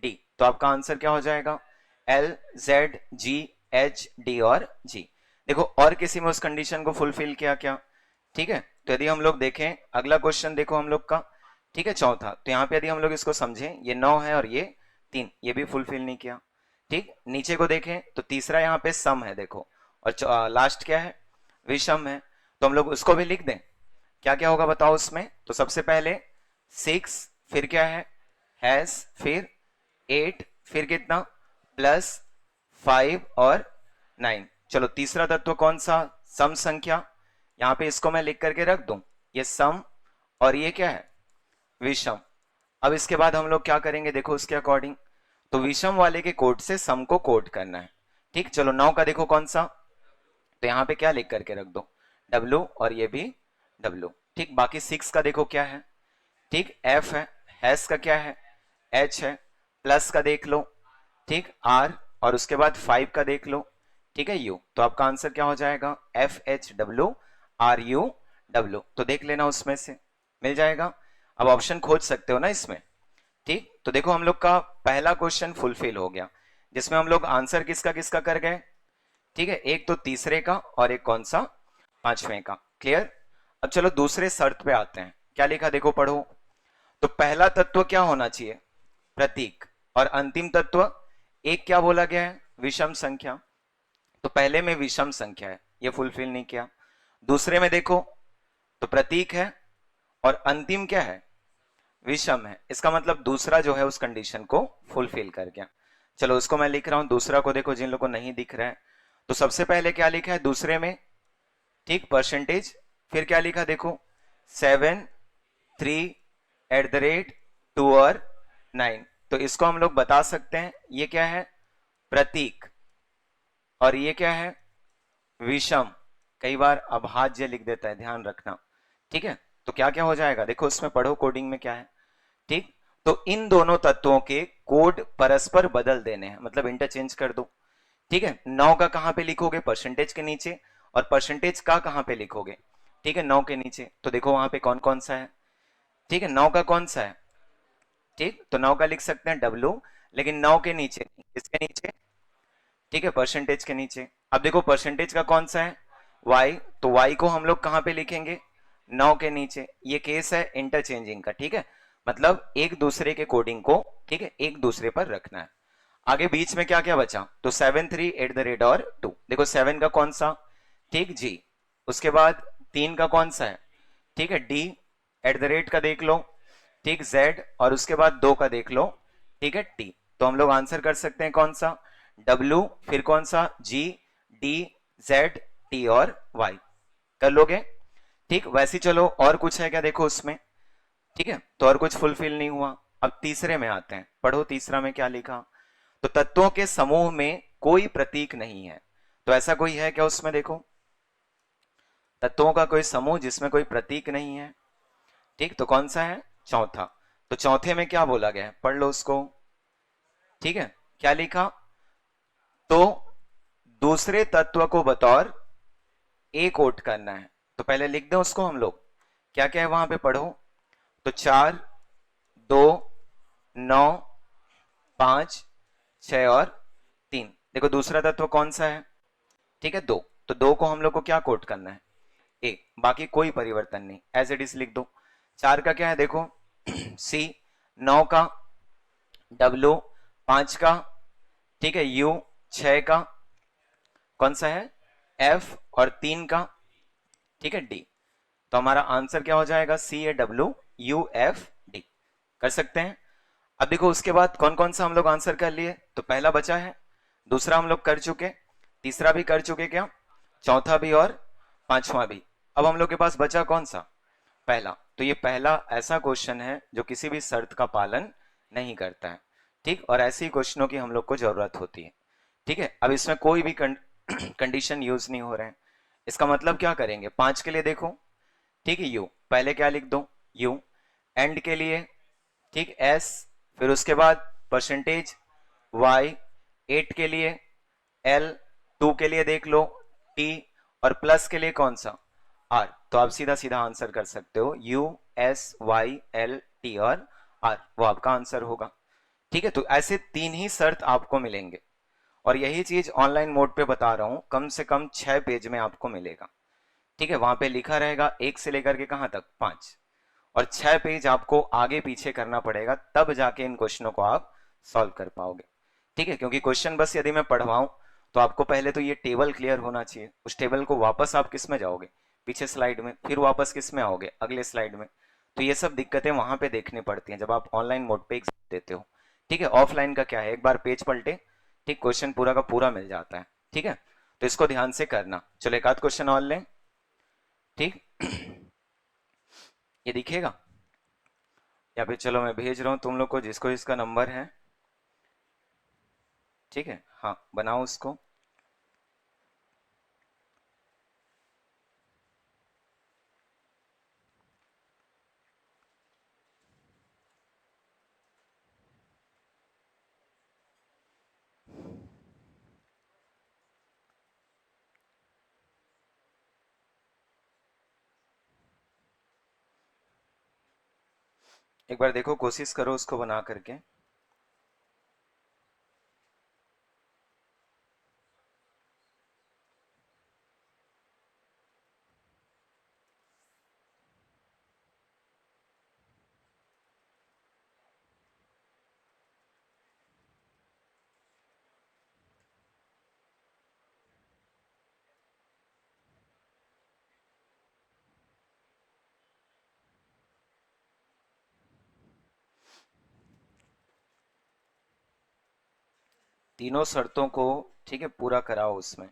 S1: डी। तो आपका आंसर क्या हो जाएगा, एल, जेड, जी, एच, डी और जी। देखो और किसी में उस कंडीशन को फुलफिल किया क्या, ठीक है। तो यदि हम लोग देखें अगला क्वेश्चन, देखो हम लोग का, ठीक है, चौथा, तो यहाँ पे यदि हम लोग इसको समझें, ये 9 है और ये 3, ये भी फुलफिल नहीं किया। ठीक, नीचे को देखें तो तीसरा यहाँ पे सम है देखो, और लास्ट क्या है, विषम है, तो हम लोग उसको भी लिख दें। क्या क्या होगा बताओ उसमें, तो सबसे पहले 6, फिर क्या है, हैज, फिर 8, फिर कितना, प्लस 5 और 9। चलो तीसरा तत्व कौन सा, सम संख्या, यहां पे इसको मैं लिख करके रख दूं, ये सम और ये क्या है, विषम। अब इसके बाद हम लोग क्या करेंगे, देखो उसके अकॉर्डिंग, तो विषम वाले के कोड से सम को कोड करना है। ठीक, चलो 9 का देखो कौन सा, तो यहां पे क्या लिख करके रख दो, W, और ये भी W। ठीक, बाकी 6 का देखो क्या है, ठीक, एफ है, हैश का क्या है, एच है, प्लस का देख लो, ठीक, आर, और उसके बाद 5 का देख लो, ठीक है, यू। तो आपका आंसर क्या हो जाएगा, F H W R U W. तो देख लेना उसमें से मिल जाएगा। अब ऑप्शन खोज सकते हो ना इसमें। ठीक, तो देखो हम लोग का पहला क्वेश्चन फुलफिल हो गया, जिसमें हम लोग आंसर किसका किसका कर गए। ठीक है, एक तो तीसरे का और एक कौन सा, पांचवें का। क्लियर। अब चलो दूसरे शर्त पे आते हैं, क्या लिखा देखो पढ़ो। तो पहला तत्व क्या होना चाहिए, प्रतीक, और अंतिम तत्व एक क्या बोला गया है, विषम संख्या। तो पहले में विषम संख्या है, ये फुलफिल नहीं किया। दूसरे में देखो तो प्रतीक है और अंतिम क्या है, विषम है। इसका मतलब दूसरा जो है उस कंडीशन को फुलफिल कर गया। चलो उसको मैं लिख रहा हूं, दूसरा को देखो जिन लोगों को नहीं दिख रहा है। तो सबसे पहले क्या लिखा है दूसरे में, ठीक, परसेंटेज। फिर क्या लिखा देखो, 7 3 एट द रेट 2 और 9। तो इसको हम लोग बता सकते हैं ये क्या है, प्रतीक, और ये क्या है, विषम। कई बार अभाज्य लिख देता है, ध्यान रखना। ठीक है, तो क्या क्या हो जाएगा देखो उसमें पढ़ो कोडिंग में क्या है। ठीक, तो इन दोनों तत्वों के कोड परस्पर बदल देने हैं, मतलब इंटरचेंज कर दो। ठीक है, 9 का कहां पे लिखोगे, परसेंटेज के नीचे, और परसेंटेज का कहां पे लिखोगे, ठीक है, 9 के नीचे। तो देखो वहां पे कौन कौन सा है, ठीक है, 9 का कौन सा है, ठीक, तो 9 का लिख सकते हैं डब्लू, लेकिन 9 के नीचे, इसके नीचे, ठीक है, परसेंटेज के नीचे। अब देखो परसेंटेज का कौन सा है, y, तो y को हम लोग कहां पे लिखेंगे, 9 के नीचे। ये केस है इंटरचेंजिंग का, ठीक है, मतलब एक दूसरे के कोडिंग को, ठीक है, एक दूसरे पर रखना है। आगे बीच में क्या क्या बचा, तो 7 3 और 2। देखो 7 का कौन सा, ठीक, जी। उसके बाद 3 का कौन सा है, ठीक है, डी, का देख लो, ठीक, जेड, और उसके बाद 2 का देख लो, ठीक है, टी। तो हम लोग आंसर कर सकते हैं कौन सा, डब्ल्यू, फिर कौन सा, जी, डी, जेड, टी और वाई। कर लोगे। ठीक, वैसे चलो और कुछ है क्या देखो उसमें। ठीक है, तो और कुछ फुलफिल नहीं हुआ। अब तीसरे में आते हैं, पढ़ो तीसरा में क्या लिखा। तो तत्वों के समूह में कोई प्रतीक नहीं है। तो ऐसा कोई है क्या उसमें देखो, तत्वों का कोई समूह जिसमें कोई प्रतीक नहीं है। ठीक, तो कौन सा है, चौथा। तो चौथे में क्या बोला गया है, पढ़ लो उसको। ठीक है, क्या लिखा, तो दूसरे तत्व को बतौर ए कोट करना है। तो पहले लिख दो उसको हम लोग, क्या क्या है वहां पे पढ़ो। तो 4 2 9 5 6 और 3। देखो दूसरा तत्व कौन सा है, ठीक है, 2। तो 2 को हम लोग को क्या कोट करना है, ए, बाकी कोई परिवर्तन नहीं, एज इट इज लिख दो। 4 का क्या है देखो, सी, 9 का डब्ल्यू, 5 का, ठीक है, यू, 6 का कौन सा है, एफ, और 3 का, ठीक है, डी। तो हमारा आंसर क्या हो जाएगा, C A W U F D. कर सकते हैं। अब देखो उसके बाद कौन कौन सा हम लोग आंसर कर लिए, तो पहला बचा है, दूसरा हम लोग कर चुके, तीसरा भी कर चुके क्या, चौथा भी और पांचवा भी। अब हम लोग के पास बचा कौन सा, पहला। तो ये पहला ऐसा क्वेश्चन है जो किसी भी शर्त का पालन नहीं करता है। ठीक, और ऐसे ही क्वेश्चनों की हम लोग को जरूरत होती है। ठीक है, अब इसमें कोई भी कंडीशन यूज नहीं हो रहे हैं। इसका मतलब क्या करेंगे, 5 के लिए देखो, ठीक है, यू, पहले क्या लिख दो, यू। एंड के लिए, ठीक, एस, फिर उसके बाद परसेंटेज, वाई। 8 के लिए एल, 2 के लिए देख लो टी, और प्लस के लिए कौन सा, आर। तो आप सीधा सीधा आंसर कर सकते हो, U S Y L T और आर, वो आपका आंसर होगा। ठीक है, तो ऐसे 3 ही शर्त आपको मिलेंगे, और यही चीज ऑनलाइन मोड पे बता रहा हूं, कम से कम 6 पेज में आपको मिलेगा। ठीक है, वहां पे लिखा रहेगा 1 से लेकर के कहां तक, 5, और 6 पेज आपको आगे पीछे करना पड़ेगा, तब जाके इन क्वेश्चनों को आप सॉल्व कर पाओगे। ठीक है, क्योंकि क्वेश्चन बस यदि मैं पढ़वाऊं तो आपको पहले तो ये टेबल क्लियर होना चाहिए। उस टेबल को वापस आप किस में जाओगे, पीछे स्लाइड में, फिर वापस किस में आओगे, अगले स्लाइड में। तो ये सब दिक्कतें वहां पे देखनी पड़ती हैं जब आप ऑनलाइन मोड पे एग्जाम देते हो। ठीक है, ऑफलाइन का क्या है, एक बार पेज पलटे, ठीक, क्वेश्चन पूरा का पूरा मिल जाता है। ठीक है, तो इसको ध्यान से करना। चलो एक आध क्वेश्चन और लें। ठीक, ये दिखेगा, या फिर चलो मैं भेज रहा हूं तुम लोग को, जिसको इसका नंबर है। ठीक है, हाँ, बनाओ उसको। एक बार देखो, कोशिश करो उसको बना करके। तीनों शर्तों को, ठीक है, पूरा कराओ उसमें।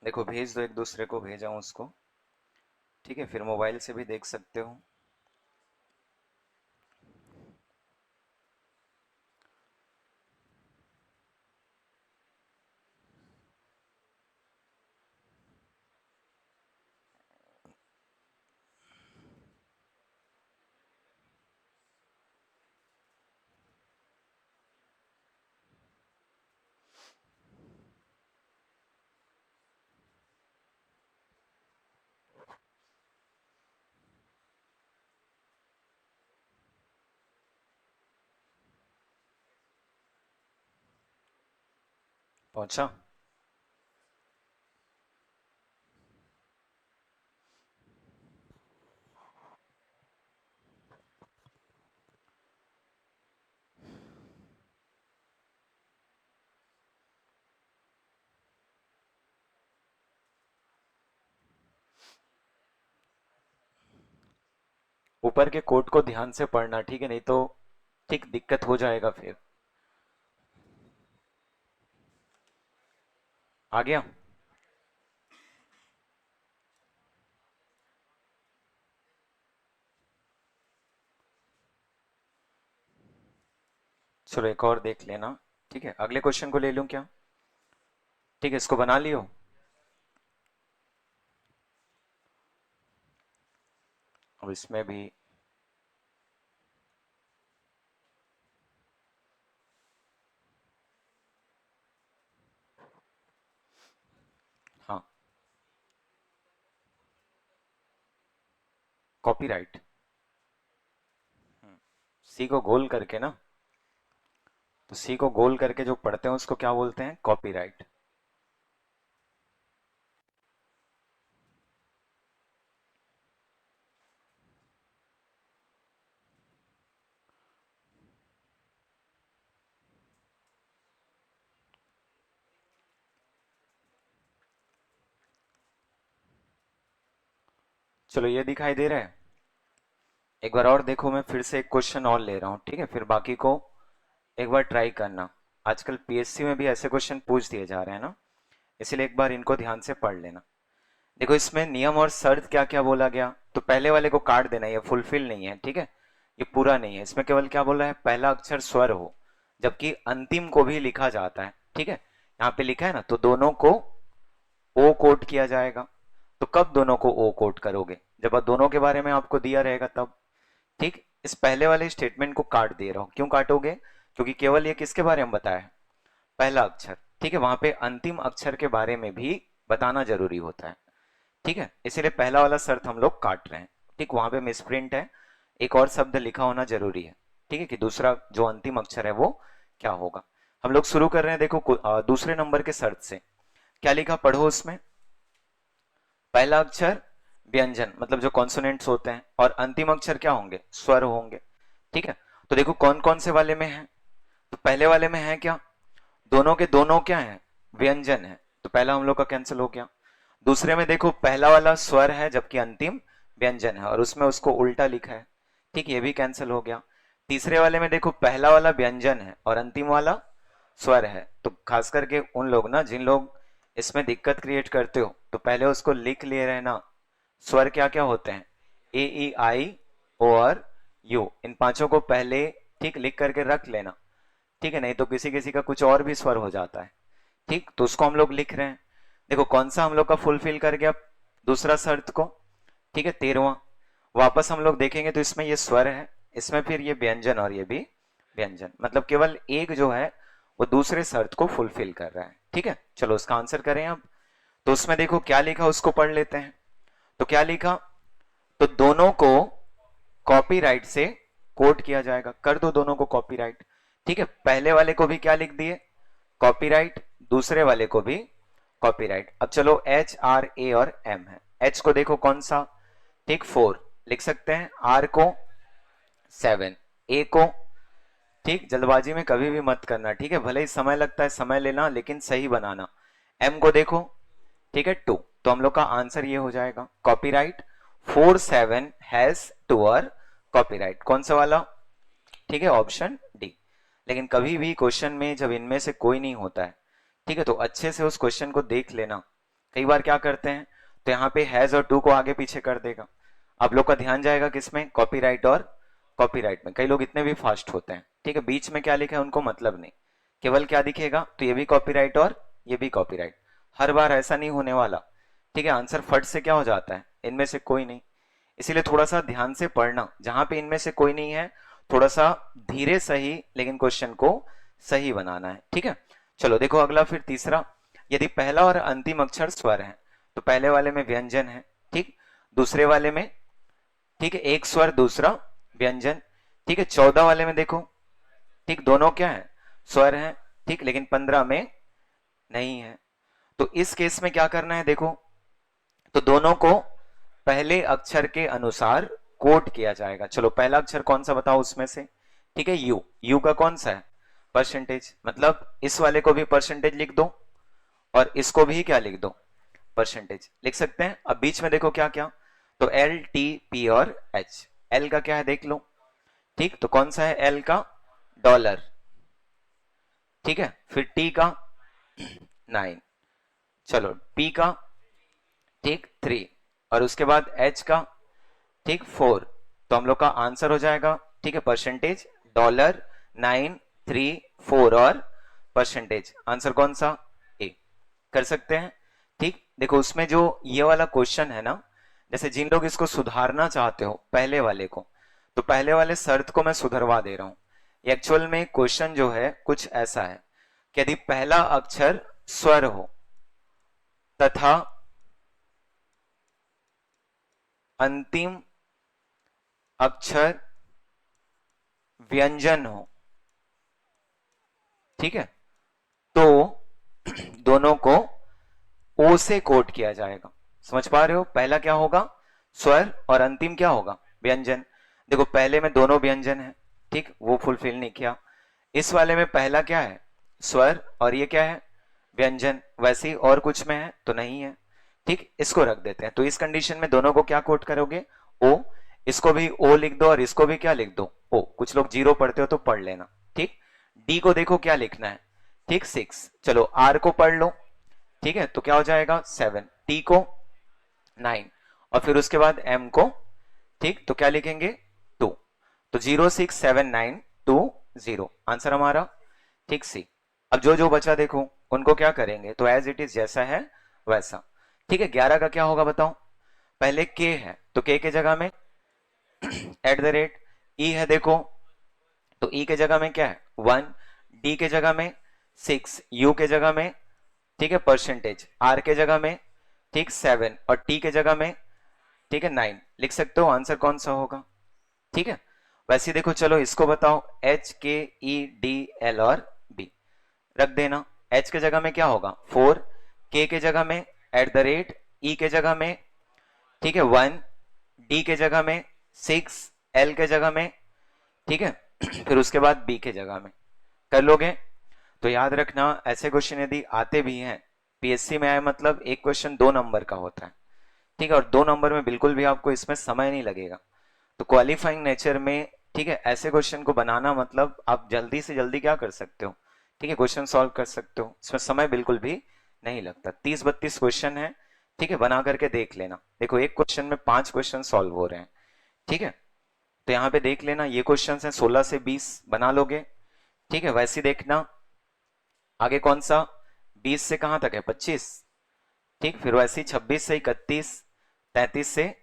S1: देखो, भेज दो, एक दूसरे को भेजा हूं उसको। ठीक है, फिर मोबाइल से भी देख सकते हो। पहुंचा? ऊपर के कोड को ध्यान से पढ़ना, ठीक है, नहीं तो ठीक दिक्कत हो जाएगा फिर। आ गया? चलो एक और देख लेना। ठीक है, अगले क्वेश्चन को ले लूं क्या? ठीक है, इसको बना लियो। अब इसमें भी हाँ, कॉपीराइट। सी को गोल करके ना, तो सी को गोल करके जो पढ़ते हैं उसको क्या बोलते हैं? कॉपीराइट। चलो, ये दिखाई दे रहा है? एक बार और देखो, मैं फिर से एक क्वेश्चन और ले रहा हूँ, ठीक है, फिर बाकी को एक बार ट्राई करना। आजकल पीएससी में भी ऐसे क्वेश्चन पूछ दिए जा रहे हैं ना, इसलिए एक बार इनको ध्यान से पढ़ लेना। देखो, इसमें नियम और शर्त क्या क्या बोला गया, तो पहले वाले को काट देना, ये फुलफिल नहीं है, ठीक है, ये पूरा नहीं है। इसमें केवल क्या बोला है? पहला अक्षर स्वर हो, जबकि अंतिम को भी लिखा जाता है, ठीक है, यहाँ पे लिखा है ना, तो दोनों को ओ कोट किया जाएगा। तो कब दोनों को ओ कोट करोगे? जब दोनों के बारे में आपको दिया रहेगा तब। ठीक, इस पहले वाले स्टेटमेंट को काट दे रहा हूं। क्यों काटोगे? क्योंकि केवल ये किसके बारे में बताया है? पहला अक्षर, ठीक है, वहां पे अंतिम अक्षर के बारे में भी बताना जरूरी होता है। ठीक है, इसीलिए पहला वाला शर्त हम लोग काट रहे हैं। ठीक, वहां पे मिसप्रिंट है, एक और शब्द लिखा होना जरूरी है। ठीक है, कि दूसरा जो अंतिम अक्षर है वो क्या होगा। हम लोग शुरू कर रहे हैं, देखो दूसरे नंबर के शर्त से। क्या लिखा पढ़ो उसमें। पहला अक्षर व्यंजन मतलब जो कॉन्सोनेंट्स होते हैं, और अंतिम अक्षर क्या होंगे, स्वर होंगे। ठीक है, तो देखो कौन कौन से वाले में है। तो पहले वाले में है क्या, दोनों के दोनों क्या है, व्यंजन है, तो पहला हम लोग का कैंसिल हो गया। दूसरे में देखो पहला वाला स्वर है जबकि अंतिम व्यंजन है, और उसमें उसको उल्टा लिखा है। ठीक, ये भी कैंसिल हो गया। तीसरे वाले में देखो पहला वाला व्यंजन है और अंतिम वाला स्वर है। तो खास करके उन लोग ना जिन लोग इसमें दिक्कत क्रिएट करते हो, तो पहले उसको लिख लिए रहना, स्वर क्या क्या होते हैं, ए ई आई ओ और यू, इन पांचों को पहले ठीक लिख करके रख लेना। ठीक है, नहीं तो किसी किसी का कुछ और भी स्वर हो जाता है। ठीक, तो उसको हम लोग लिख रहे हैं। देखो कौन सा हम लोग का फुलफिल कर गया, दूसरा शर्त को। ठीक है, 13वां। वापस हम लोग देखेंगे तो इसमें ये स्वर है, इसमें फिर ये व्यंजन और ये भी व्यंजन, मतलब केवल एक जो है वो दूसरे शर्त को फुलफिल कर रहा है। ठीक है, चलो उसका आंसर करें अब। तो उसमें देखो क्या लिखा, उसको पढ़ लेते हैं। तो क्या लिखा, तो दोनों को कॉपीराइट से कोड किया जाएगा, कर दो दोनों को कॉपीराइट। ठीक है, पहले वाले को भी क्या लिख दिए, कॉपीराइट, दूसरे वाले को भी कॉपीराइट। अब चलो एच आर ए और एम है। एच को देखो कौन सा, ठीक 4 लिख सकते हैं, आर को 7, ए को, ठीक जल्दबाजी में कभी भी मत करना, ठीक है, भले ही समय लगता है समय लेना लेकिन सही बनाना। एम को देखो, ठीक है 2, तो हम लोग का आंसर ये हो जाएगा कॉपीराइट। 4 7 हैज 2 और कॉपीराइट, कौन सा वाला, ठीक है ऑप्शन डी। लेकिन कभी भी क्वेश्चन में जब इनमें से कोई नहीं होता है, ठीक है, तो अच्छे से उस क्वेश्चन को देख लेना। कई बार क्या करते हैं, तो यहाँ पे हैज और टू को आगे पीछे कर देगा, आप लोग का ध्यान जाएगा किसमें, कॉपीराइट और कॉपीराइट में। कई लोग इतने भी फास्ट होते हैं, ठीक है, बीच में क्या लिखा है उनको मतलब नहीं, केवल क्या दिखेगा, तो ये भी कॉपीराइट और ये भी कॉपीराइट। हर बार ऐसा नहीं होने वाला, ठीक है, आंसर फट से क्या हो जाता है, इनमें से कोई नहीं। इसीलिए थोड़ा सा ध्यान से पढ़ना, जहां पे इनमें से कोई नहीं है थोड़ा सा धीरे सही लेकिन क्वेश्चन को सही बनाना है। ठीक है, चलो देखो अगला फिर तीसरा। यदि पहला और अंतिम अक्षर स्वर है, तो पहले वाले में व्यंजन है, ठीक, दूसरे वाले में, ठीक है, एक स्वर दूसरा व्यंजन। ठीक है, 14 वाले में देखो, ठीक दोनों क्या है, स्वर है, ठीक, लेकिन 15 में नहीं है। तो इस केस में क्या करना है, देखो तो दोनों को पहले अक्षर के अनुसार कोड किया जाएगा। चलो पहला अक्षर कौन सा बताओ उसमें से, ठीक है यू, यू का कौन सा है, परसेंटेज, मतलब इस वाले को भी परसेंटेज लिख दो और इसको भी क्या लिख दो, परसेंटेज लिख सकते हैं। अब बीच में देखो क्या क्या, तो एल टी पी और एच। एल का क्या है देख लो, ठीक, तो कौन सा है एल का, डॉलर, ठीक है, फिर टी का 9, चलो पी का, ठीक 3, और उसके बाद एच का, ठीक 4। तो हम लोग का आंसर हो जाएगा, ठीक है, परसेंटेज, डॉलर, 9, 3, 4 और परसेंटेज। आंसर कौन सा, ए, कर सकते हैं। ठीक, देखो उसमें जो ये वाला क्वेश्चन है ना, जैसे जिन लोग इसको सुधारना चाहते हो पहले वाले को, तो पहले वाले शर्त को मैं सुधरवा दे रहा हूं। एक्चुअल में क्वेश्चन जो है कुछ ऐसा है कि यदि पहला अक्षर स्वर हो तथा अंतिम अक्षर व्यंजन हो, ठीक है, तो दोनों को ओ से कोट किया जाएगा। समझ पा रहे हो, पहला क्या होगा स्वर और अंतिम क्या होगा व्यंजन। देखो पहले में दोनों व्यंजन है, ठीक, वो फुलफिल नहीं किया। इस वाले में पहला क्या है स्वर और ये क्या है व्यंजन, वैसे ही और कुछ में है तो नहीं है। ठीक, इसको रख देते हैं। तो इस कंडीशन में दोनों को क्या कोट करोगे, ओ, इसको भी ओ लिख दो और इसको भी क्या लिख दो, ओ। कुछ लोग जीरो पढ़ते हो तो पढ़ लेना। ठीक, डी को देखो क्या लिखना है, ठीक 6। चलो आर को पढ़ लो, ठीक है, तो क्या हो जाएगा 7, टी को 9, और फिर उसके बाद एम को, ठीक, तो क्या लिखेंगे 2। तो 0 6 7 9 2 0 आंसर हमारा, ठीक सी। अब जो जो बचा देखो उनको क्या करेंगे, तो एज इट इज जैसा है वैसा। ठीक है, 11 का क्या होगा बताओ, पहले के है तो के जगह में @ ई है, देखो तो ई के जगह में क्या है 1, डी के जगह में 6, यू के जगह में, ठीक है, परसेंटेज, आर के जगह में, ठीक 7, और टी के जगह में, ठीक है 9 लिख सकते हो। आंसर कौन सा होगा, ठीक है। वैसे देखो चलो इसको बताओ, HKEDL और B रख देना। H के जगह में क्या होगा 4, K के जगह में @ E के जगह में, ठीक है 1, D के जगह में 6, L के जगह में, ठीक है फिर उसके बाद B के जगह में। कर लोगे? तो याद रखना ऐसे क्वेश्चन यदि आते भी हैं पीएससी में आए, मतलब एक क्वेश्चन 2 नंबर का होता है, ठीक है, और 2 नंबर में बिल्कुल भी आपको इसमें समय नहीं लगेगा। तो क्वालिफाइंग नेचर में, ठीक है, ऐसे क्वेश्चन को बनाना मतलब आप जल्दी से जल्दी क्या कर सकते हो, ठीक है, क्वेश्चन सॉल्व कर सकते हो, इसमें समय बिल्कुल भी नहीं लगता। 30-32 क्वेश्चन है, ठीक है, बना करके देख लेना। देखो एक क्वेश्चन में 5 क्वेश्चन सॉल्व हो रहे हैं, ठीक है, तो यहाँ पे देख लेना ये क्वेश्चन है 16 से 20 बना लोगे, ठीक है। वैसे देखना आगे कौन सा 20 से कहां तक है 25, ठीक, फिर वैसे 26 से 31, 33 से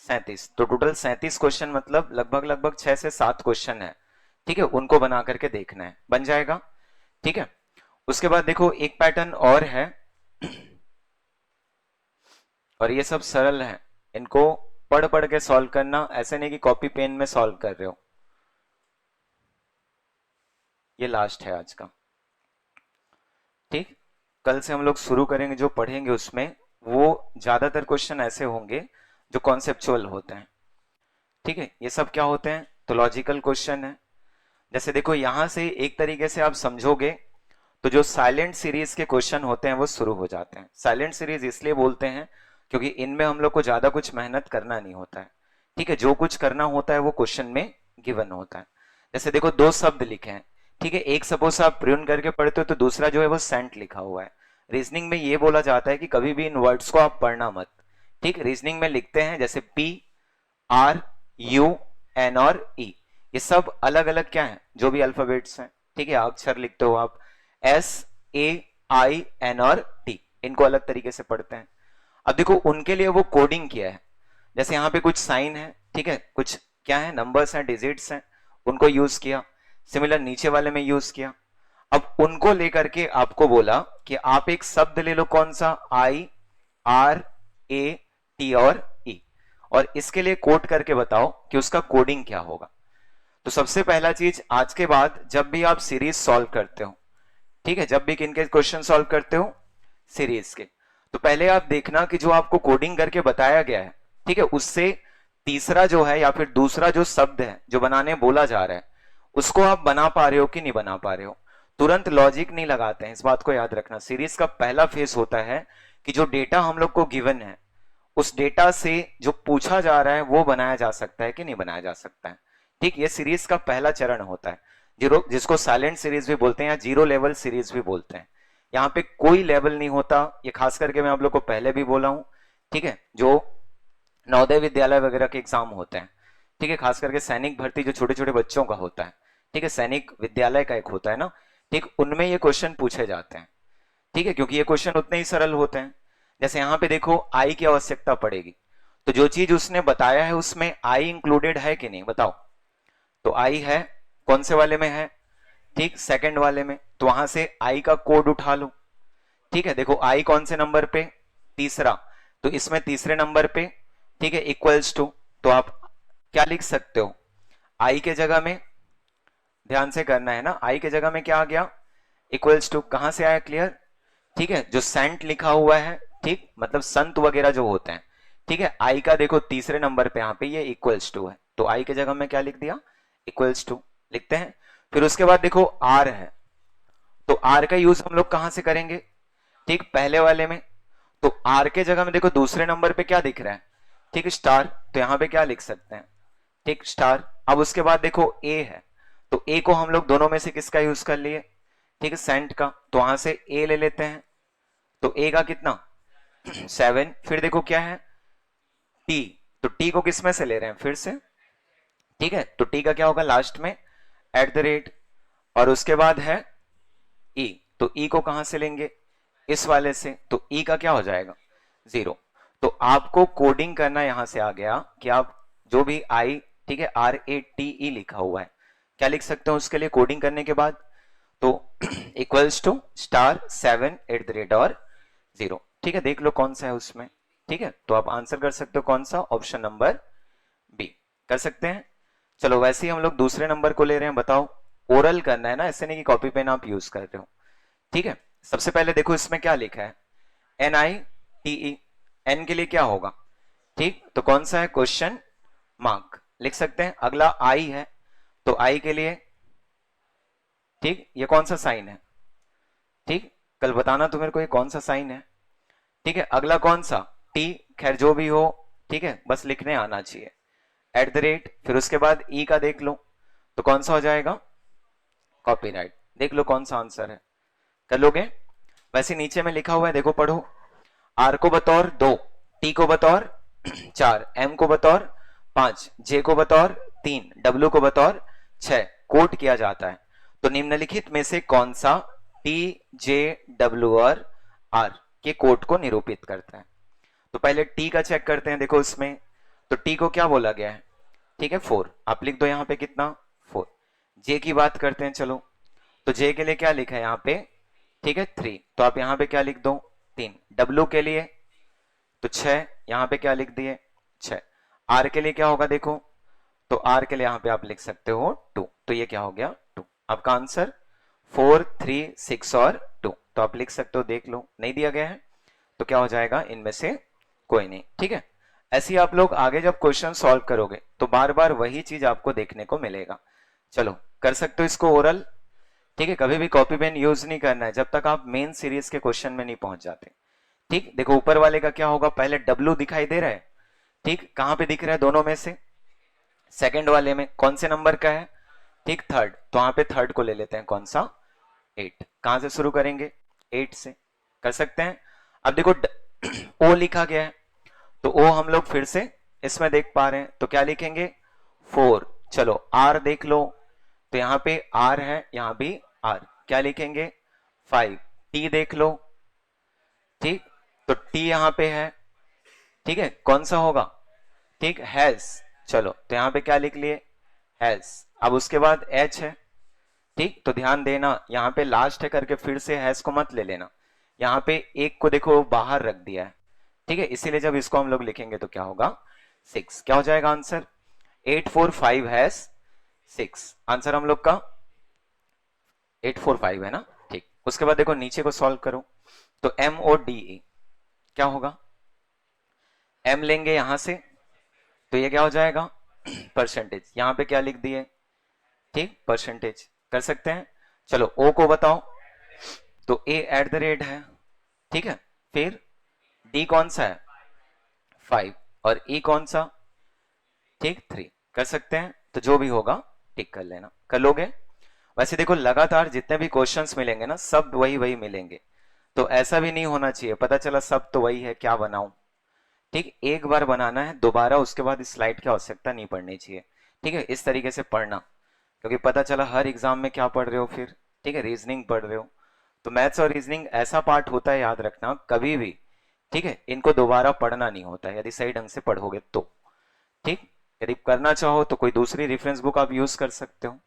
S1: 37, तो टोटल 37 क्वेश्चन, मतलब लगभग 6 से 7 क्वेश्चन है, ठीक है, उनको बना करके देखना है, बन जाएगा, ठीक है। उसके बाद देखो एक पैटर्न और है, और ये सब सरल है, इनको पढ़ पढ़ के सॉल्व करना, ऐसे नहीं कि कॉपी पेन में सॉल्व कर रहे हो। ये लास्ट है आज का, ठीक, कल से हम लोग शुरू करेंगे, जो पढ़ेंगे उसमें वो ज्यादातर क्वेश्चन ऐसे होंगे जो कॉन्सेप्चुअल होते हैं, ठीक है। ये सब क्या होते हैं, तो लॉजिकल क्वेश्चन है। जैसे देखो यहां से एक तरीके से आप समझोगे तो जो साइलेंट सीरीज के क्वेश्चन होते हैं वो शुरू हो जाते हैं। साइलेंट सीरीज इसलिए बोलते हैं क्योंकि इनमें हम लोग को ज्यादा कुछ मेहनत करना नहीं होता है, ठीक है, जो कुछ करना होता है वो क्वेश्चन में गिवन होता है। जैसे देखो 2 शब्द लिखे हैं, ठीक है, एक सपोज आप प्रिंट करके पढ़ते हो तो दूसरा जो है वो सेंट लिखा हुआ है। रीजनिंग में ये बोला जाता है कि कभी भी इन वर्ड्स को आप पढ़ना मत, ठीक, रीजनिंग में लिखते हैं जैसे PRUN और E, ये सब अलग अलग क्या है, जो भी अल्फाबेट्स हैं, ठीक है, अक्षर लिखते हो आप, SAIN और T, इनको अलग तरीके से पढ़ते हैं। अब देखो उनके लिए वो कोडिंग किया है, जैसे यहाँ पे कुछ साइन है, ठीक है, कुछ क्या है नंबर्स हैं, डिजिट्स हैं, उनको यूज किया, सिमिलर नीचे वाले में यूज किया। अब उनको लेकर के आपको बोला कि आप एक शब्द ले लो, कौन सा, IRAT और E, और इसके लिए कोड करके बताओ कि उसका कोडिंग क्या होगा। तो सबसे पहला चीज आज के बाद जब भी आप सीरीज सॉल्व करते हो, ठीक है, जब भी किनके क्वेश्चन सॉल्व करते हो सीरीज के, तो पहले आप देखना कि जो आपको कोडिंग करके बताया गया है, ठीक है, उससे तीसरा जो है या फिर दूसरा जो शब्द है जो बनाने बोला जा रहा है उसको आप बना पा रहे हो कि नहीं बना पा रहे हो। तुरंत लॉजिक नहीं लगाते हैं, इस बात को याद रखना। सीरीज का पहला फेज होता है कि जो डेटा हम लोग को गिवन है उस डेटा से जो पूछा जा रहा है वो बनाया जा सकता है कि नहीं बनाया जा सकता है, ठीक, ये सीरीज का पहला चरण होता है, जिसको साइलेंट सीरीज भी बोलते हैं या जीरो लेवल सीरीज भी बोलते हैं। यहाँ पे कोई लेवल नहीं होता, ये खास करके मैं आप लोग को पहले भी बोला हूं, ठीक है, जो नवोदय विद्यालय वगैरह के एग्जाम होते हैं, ठीक है, खास करके सैनिक भर्ती जो छोटे छोटे बच्चों का होता है, ठीक है, सैनिक विद्यालय का एक होता है ना, ठीक, उनमें ये क्वेश्चन पूछे जाते हैं, ठीक है, क्योंकि ये क्वेश्चन उतने ही सरल होते हैं। जैसे यहाँ पे देखो आई की आवश्यकता पड़ेगी, तो जो चीज उसने बताया है उसमें आई इंक्लूडेड है कि नहीं बताओ, तो आई है, कौन से वाले में है, ठीक, सेकंड वाले में, तो वहां से आई का कोड उठा लो, ठीक है। देखो आई कौन से नंबर पे, तीसरा, तो इसमें तीसरे नंबर पे, ठीक है, इक्वल्स टू, तो आप क्या लिख सकते हो, आई के जगह में, ध्यान से करना है ना, आई के जगह में क्या आ गया, इक्वल्स टू, कहां से आया क्लियर, ठीक है, जो सेंट लिखा हुआ है, ठीक, मतलब संत वगैरह जो होते हैं, ठीक है, आई का देखो तीसरे नंबर पे यहाँ पे ये इक्वल्स टू है, तो आई के जगह में क्या लिख दिया, इक्वल्स टू लिखते हैं। फिर उसके बाद देखो आर है, तो आर का यूज हम लोग कहां से करेंगे, ठीक, पहले वाले में, तो आर के जगह में देखो दूसरे नंबर पे क्या दिख रहा है, ठीक, स्टार, तो यहां पे क्या लिख सकते हैं, ठीक, स्टार। अब उसके बाद देखो ए है, तो ए को हम लोग दोनों में से किसका यूज कर लिए, ठीक है, सेंट का, तो वहां से ए ले लेते हैं, तो ए का कितना 7, फिर देखो क्या है टी, तो टी को किस में से ले रहे हैं फिर से, ठीक है, तो टी का क्या होगा लास्ट में @ और उसके बाद है ई, तो ई को कहां से लेंगे, इस वाले से, तो ई का क्या हो जाएगा 0। तो आपको कोडिंग करना यहां से आ गया कि आप जो भी आई, ठीक है, RATE लिखा हुआ है, क्या लिख सकते हो उसके लिए कोडिंग करने के बाद, तो इक्वल्स टू *7 और 0, ठीक है, देख लो कौन सा है उसमें, ठीक है, तो आप आंसर कर सकते हो कौन सा, ऑप्शन नंबर बी कर सकते हैं। चलो वैसे ही हम लोग दूसरे नंबर को ले रहे हैं, बताओ। ओरल करना है ना, ऐसे नहीं कि कॉपी पेन आप यूज कर रहे हो। ठीक है, सबसे पहले देखो इसमें क्या लिखा है, NITE। एन के लिए क्या होगा, ठीक, तो कौन सा है, क्वेश्चन मार्क लिख सकते हैं। अगला आई है, तो आई के लिए, ठीक, ये कौन सा साइन है, ठीक, कल बताना तो मेरे को ये कौन सा साइन है। ठीक है, अगला कौन सा, टी, खैर जो भी हो, ठीक है, बस लिखने आना चाहिए। @ फिर उसके बाद ई का देख लो, तो कौन सा हो जाएगा, कॉपीराइट। देख लो कौन सा आंसर है, कर लोगे। वैसे नीचे में लिखा हुआ है, देखो पढ़ो। आर को बतौर 2, टी को बतौर 4, एम को बतौर 5, जे को बतौर 3, डब्ल्यू को बतौर 6 कोट किया जाता है। तो निम्नलिखित में से कौन सा टी, जे, डब्ल्यू और आर के कोट को निरूपित करता है। तो पहले टी का चेक करते हैं, देखो इसमें, तो टी को क्या बोला गया है, ठीक है 4, आप लिख दो यहाँ पे कितना 4। जे की बात करते हैं, चलो, तो जे के लिए क्या लिखा है यहाँ पे, ठीक है 3, तो आप यहाँ पे क्या लिख दो 3। डब्ल्यू के लिए तो 6, यहाँ पे क्या लिख दिए 6। आर के लिए क्या होगा देखो, तो आर के लिए यहाँ पे आप लिख सकते हो 2, तो ये क्या हो गया 2। आपका आंसर 4, 3, 6 और 2, तो आप लिख सकते हो, देख लो नहीं दिया गया है तो क्या हो जाएगा, इनमें से कोई नहीं। ठीक है, ऐसे ही आप लोग आगे जब क्वेश्चन सॉल्व करोगे तो बार बार वही चीज आपको देखने को मिलेगा। चलो कर सकते हो इसको ओरल। ठीक है, कभी भी कॉपी पेन यूज नहीं करना है जब तक आप मेन सीरीज के क्वेश्चन में नहीं पहुंच जाते। ठीक, देखो ऊपर वाले का क्या होगा, पहले डब्ल्यू दिखाई दे रहा है, ठीक, कहां पे दिख रहा है दोनों में से, सेकंड वाले में कौन से नंबर का है, ठीक थर्ड, तो वहां पे थर्ड को ले लेते हैं, कौन सा 8। कहां से शुरू करेंगे, 8 से, कर सकते हैं। अब देखो ओ लिखा गया है, तो ओ हम लोग फिर से इसमें देख पा रहे हैं, तो क्या लिखेंगे 4। चलो आर देख लो, तो यहां पे आर है, यहां भी आर, क्या लिखेंगे 5। टी देख लो, ठीक, तो टी यहां पे है, ठीक है, कौन सा होगा, ठीक हैज, चलो तो यहां पे क्या लिख लिए हैज। अब उसके बाद एच है, ठीक, तो ध्यान देना यहाँ पे लास्ट है करके फिर से हैज को मत ले लेना, यहाँ पे एक को देखो बाहर रख दिया है, ठीक है, इसीलिए जब इसको हम लोग लिखेंगे तो क्या होगा 6, क्या हो जाएगा आंसर 8, 4, 5 हैज 6, आंसर हम लोग का 8, 4, 5 है ना। ठीक, उसके बाद देखो नीचे को सॉल्व करो, तो MODE क्या होगा, एम लेंगे यहां से, तो ये क्या हो जाएगा परसेंटेज, यहां पे क्या लिख दिए, ठीक परसेंटेज, कर सकते हैं। चलो ओ को बताओ, तो A @ है, ठीक है, फिर डी कौन सा है 5, और ई कौन सा, ठीक 3, कर सकते हैं। तो जो भी होगा टिक कर लेना, कर लोगे। वैसे देखो लगातार जितने भी क्वेश्चंस मिलेंगे ना सब वही वही मिलेंगे, तो ऐसा भी नहीं होना चाहिए पता चला सब तो वही है क्या बनाऊं। ठीक, एक बार बनाना है, दोबारा उसके बाद इस स्लाइड की आवश्यकता नहीं पड़नी चाहिए। ठीक है, इस तरीके से पढ़ना, क्योंकि पता चला हर एग्जाम में क्या पढ़ रहे हो फिर, ठीक है रीजनिंग पढ़ रहे हो, तो मैथ्स और रीजनिंग ऐसा पार्ट होता है, याद रखना कभी भी, ठीक है, इनको दोबारा पढ़ना नहीं होता है यदि सही ढंग से पढ़ोगे तो। ठीक, यदि करना चाहो तो कोई दूसरी रेफरेंस बुक आप यूज कर सकते हो,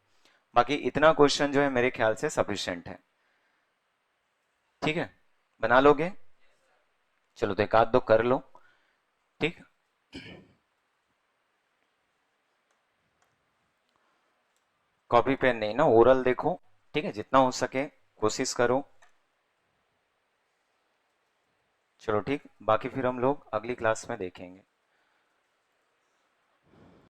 S1: बाकी इतना क्वेश्चन जो है मेरे ख्याल से सफिशिएंट है। ठीक है, बना लोगे, चलो तो एक आध दो कर लो। ठीक, कॉपी पेन नहीं ना, ओरल देखो, ठीक है, जितना हो सके कोशिश करो। चलो ठीक, बाकी फिर हम लोग अगली क्लास में देखेंगे।